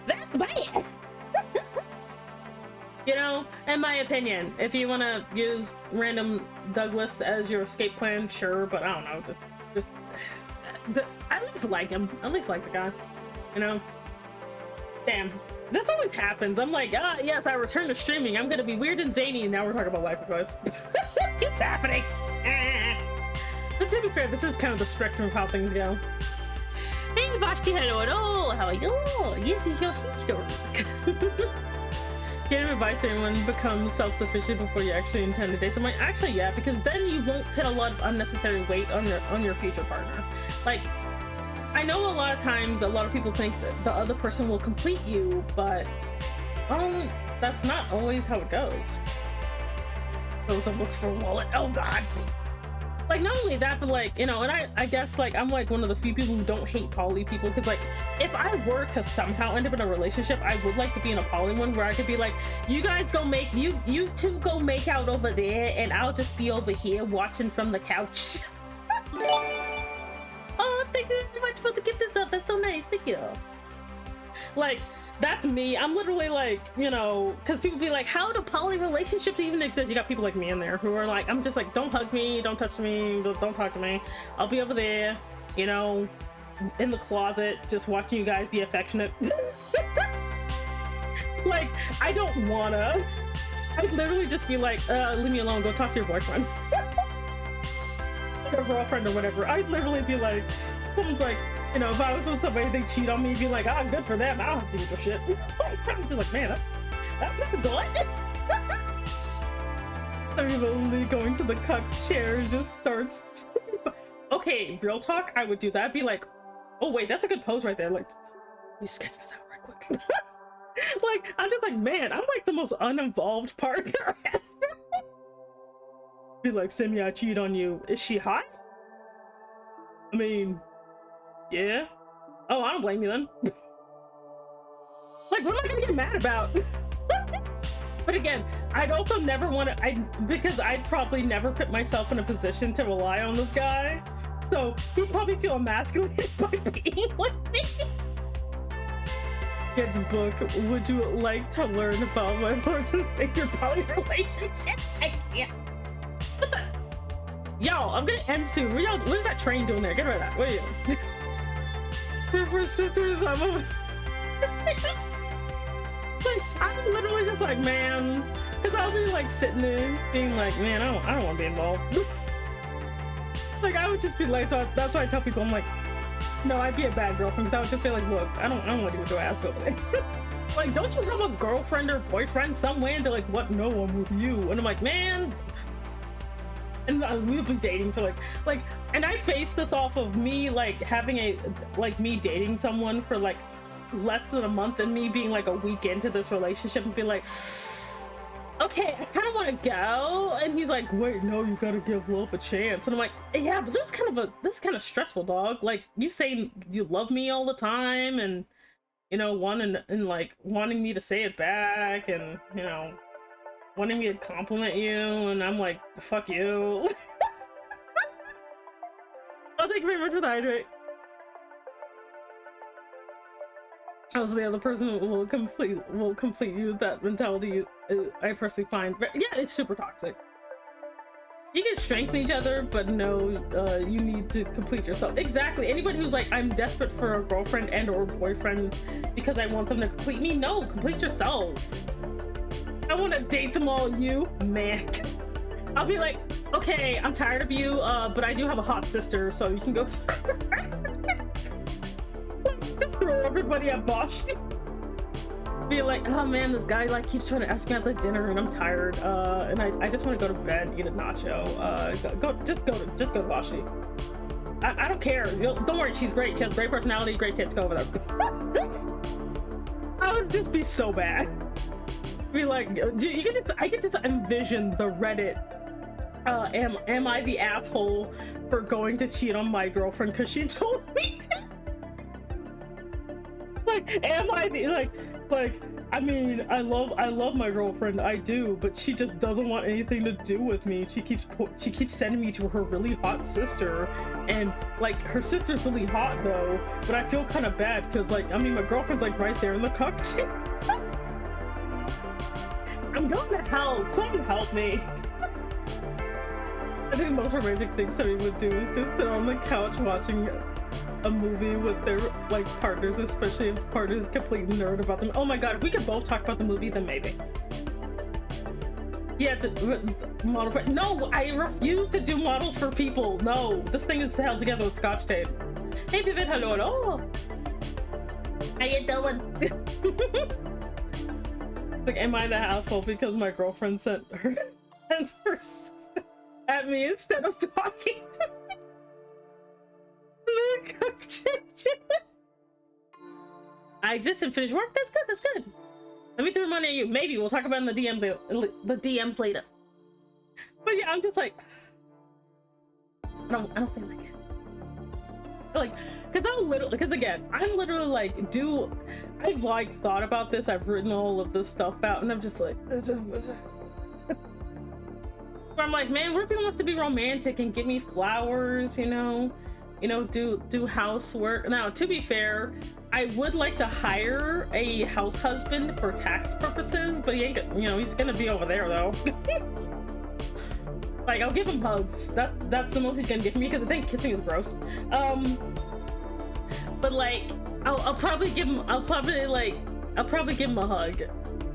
Speaker 1: That's bad. You know, in my opinion, if you want to use random Douglas as your escape plan, sure, but I don't know. I at least like him. I at least like the guy. You know? Damn. This always happens. I'm like, yes, I return to streaming. I'm going to be weird and zany, and now we're talking about life advice. This keeps happening. But to be fair, this is kind of the spectrum of how things go. Hey, Vashti, hello. How are you? Yes, it's your sister. Getting advice to anyone becomes self-sufficient before you actually intend to date someone. Actually, yeah, because then you won't put a lot of unnecessary weight on your future partner. Like, I know a lot of times a lot of people think that the other person will complete you, but that's not always how it goes. Rosa looks for a wallet. Oh God. Like, not only that, but like, you know, and I guess like I'm like one of the few people who don't hate poly people, because like if I were to somehow end up in a relationship, I would like to be in a poly one where I could be like, you guys go make you two go make out over there, and I'll just be over here watching from the couch. Oh, thank you so much for the gift and stuff. That's so nice. Thank you. Like, that's me. I'm literally like, you know, because people be like, how do poly relationships even exist? You got people like me in there who are like, I'm just like, don't hug me, don't touch me, don't talk to me. I'll be over there, you know, in the closet, just watching you guys be affectionate. Like, I don't wanna. I'd literally just be like, leave me alone, go talk to your boyfriend. Or girlfriend or whatever. I'd literally be like, someone's like, You know, if I was with somebody, they cheat on me, be like, "Ah, good for them. I don't have to do the shit." I'm just like, man, that's not good. Everybody going to the cuck chair just starts. Okay, real talk, I would do that. I'd be like, oh wait, that's a good pose right there. Like, let me sketch this out right quick. Like, I'm just like, man, I'm like the most uninvolved partner ever. Be like, Simi, I cheat on you. Is she hot? I mean, yeah. Oh, I don't blame you then. Like, what am I gonna get mad about? But again, I'd also never want to, because I'd probably never put myself in a position to rely on this guy. So he'd probably feel emasculated by being with me. Kids book, would you like to learn about my Lord and Savior poly relationship? I can't. What the? Y'all, I'm gonna end soon. What is that train doing there? Get rid of that. What are you doing? We're for sisters, I'm a... Like, I'm literally just like, man, because I'll be like sitting there being like, man, I don't want to be involved. Like, I would just be like, so that's why I tell people, I'm like, no, I'd be a bad girlfriend, because I would just be like, look, I don't want to do your ass over there. Like, don't you have a girlfriend or boyfriend somewhere? And they're like, what? No, I'm with you. And I'm like, man. And we'll be dating for like, and I base this off of me like having me dating someone for like less than a month and me being like a week into this relationship and be like, okay, I kind of want to go. And he's like, wait, no, you gotta give love a chance. And I'm like, yeah, but this is kind of stressful, dog. Like, you say you love me all the time, and you know, wanting me to say it back, and you know, wanting me to compliment you, and I'm like, fuck you. Oh, thank you very much for the hydrate. I was the other person who will complete you with that mentality. I personally find, yeah, it's super toxic. You can strengthen each other, but no, you need to complete yourself. Exactly. Anybody who's like, I'm desperate for a girlfriend and or boyfriend because I want them to complete me. No, complete yourself. I want to date them all, you man. I'll be like, okay, I'm tired of you, but I do have a hot sister, so you can go to just throw everybody at Bosch. Be like, oh man, this guy like keeps trying to ask me out to dinner, and I'm tired, and I just want to go to bed, eat a nacho. Just go to Bosch. I don't care. Don't worry, she's great. She has great personality, great tits. Go over there. I would just be so bad. Be like, I could just envision the Reddit. Am I the asshole for going to cheat on my girlfriend because she told me? Like, am I the like? I mean, I love my girlfriend, I do, but she just doesn't want anything to do with me. She keeps sending me to her really hot sister, and like her sister's really hot though. But I feel kind of bad because like, I mean, my girlfriend's like right there in the cup. I'm going to hell. Someone help me. I think the most romantic thing somebody would do is to sit on the couch watching a movie with their like partners, especially if partners complete nerd about them. Oh my god, if we could both talk about the movie, then maybe. Yeah, it's a model for— no, I refuse to do models for people. No, this thing is held together with scotch tape. Hey Vivid, hello. How you doing? Like, am I the asshole because my girlfriend sent her sister at me instead of talking to me? I exist and finish work. That's good. Let me throw money at you. Maybe we'll talk about it in the DMs later. But yeah, I'm just like, I don't feel like it. Like, because again, I'm literally like, I've like thought about this, I've written all of this stuff out, and I'm just like, I'm like, man, what if he wants to be romantic and give me flowers, you know, do housework? Now, to be fair, I would like to hire a house husband for tax purposes, but he ain't, he's gonna be over there though. Like, I'll give him hugs. That's the most he's gonna give me, because I think kissing is gross. But like, I'll probably give him a hug,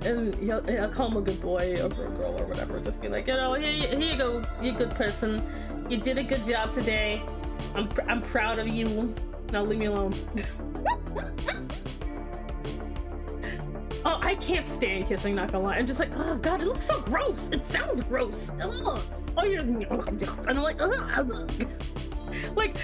Speaker 1: and I'll call him a good boy or a girl or whatever. Just be like, here you go, you good person. You did a good job today. I'm proud of you. Now leave me alone. Oh, I can't stand kissing, not gonna lie. I'm just like, oh god, it looks so gross. It sounds gross. Ugh. Oh, you're, and I'm like, ugh. Like,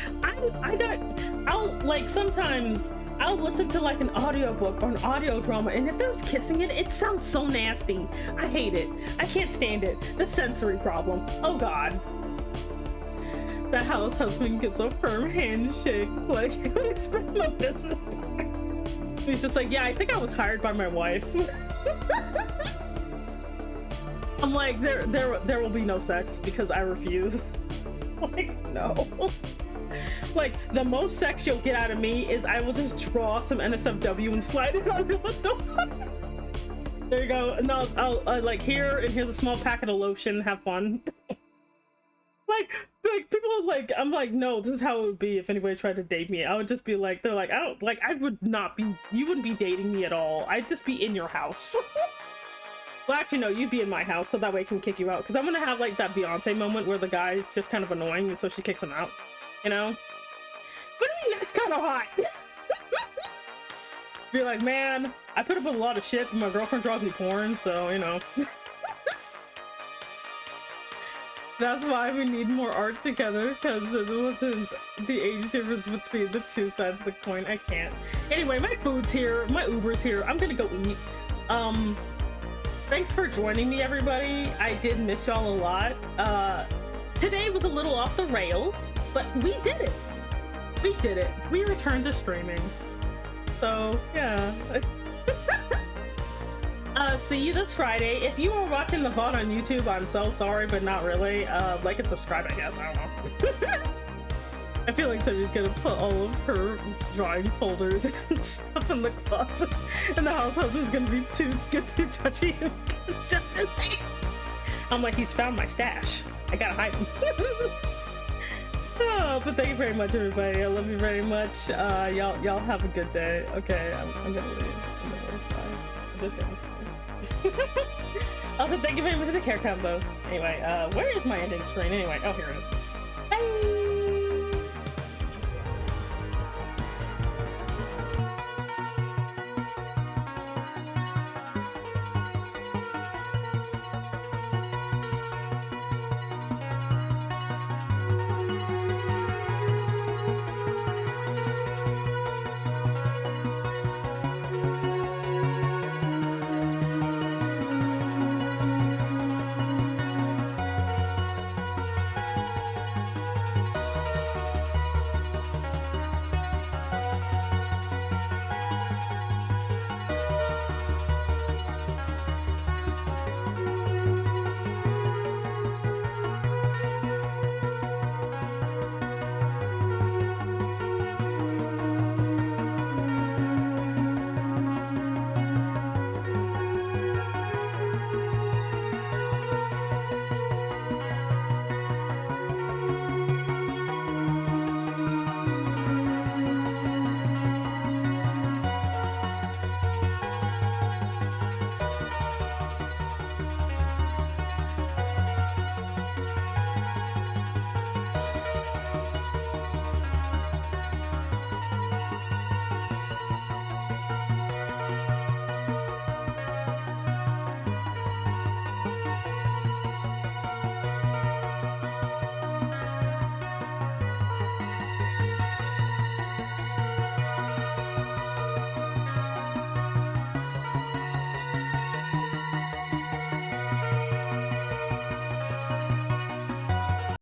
Speaker 1: I'll like sometimes I'll listen to like an audiobook or an audio drama, and if there's kissing in it, it sounds so nasty. I hate it. I can't stand it. The sensory problem. Oh god. The house husband gets a firm handshake, like expect no business. He's just like, yeah, I think I was hired by my wife. I'm like, there will be no sex because I refuse. Like, no. Like, the most sex you'll get out of me is I will just draw some NSFW and slide it under the door. There you go. And I'll like, here, and here's a small packet of lotion. Have fun. like people are like, I'm like, no, this is how it would be if anybody tried to date me. I would just be like, they're like, I would not be, you wouldn't be dating me at all. I'd just be in your house. Well, actually, no, you'd be in my house, so that way I can kick you out. Because I'm gonna have like that Beyonce moment where the guy's just kind of annoying, and so she kicks him out. You know? But I mean, that's kind of hot. Be like, man, I put up with a lot of shit, but my girlfriend draws me porn, so, you know. That's why we need more art together, because there wasn't the age difference between the two sides of the coin. I can't. Anyway, my food's here, my Uber's here. I'm gonna go eat. Thanks for joining me, everybody. I did miss y'all a lot. Today was a little off the rails, but we did it. We did it. We returned to streaming. So, yeah. See you this Friday. If you are watching the VOD on YouTube, I'm so sorry, but not really. Like and subscribe, I guess. I don't know. I feel like somebody's gonna put all of her drawing folders and stuff in the closet, and the house husband's gonna get too touchy and shut it. I'm like, he's found my stash. I gotta hide him. Oh, but thank you very much, everybody. I love you very much. Y'all have a good day. Okay, I'm gonna leave. Bye. I'm just getting started. Also, thank you very much for the care combo. Anyway, where is my ending screen? Anyway, oh, here it is. Bye!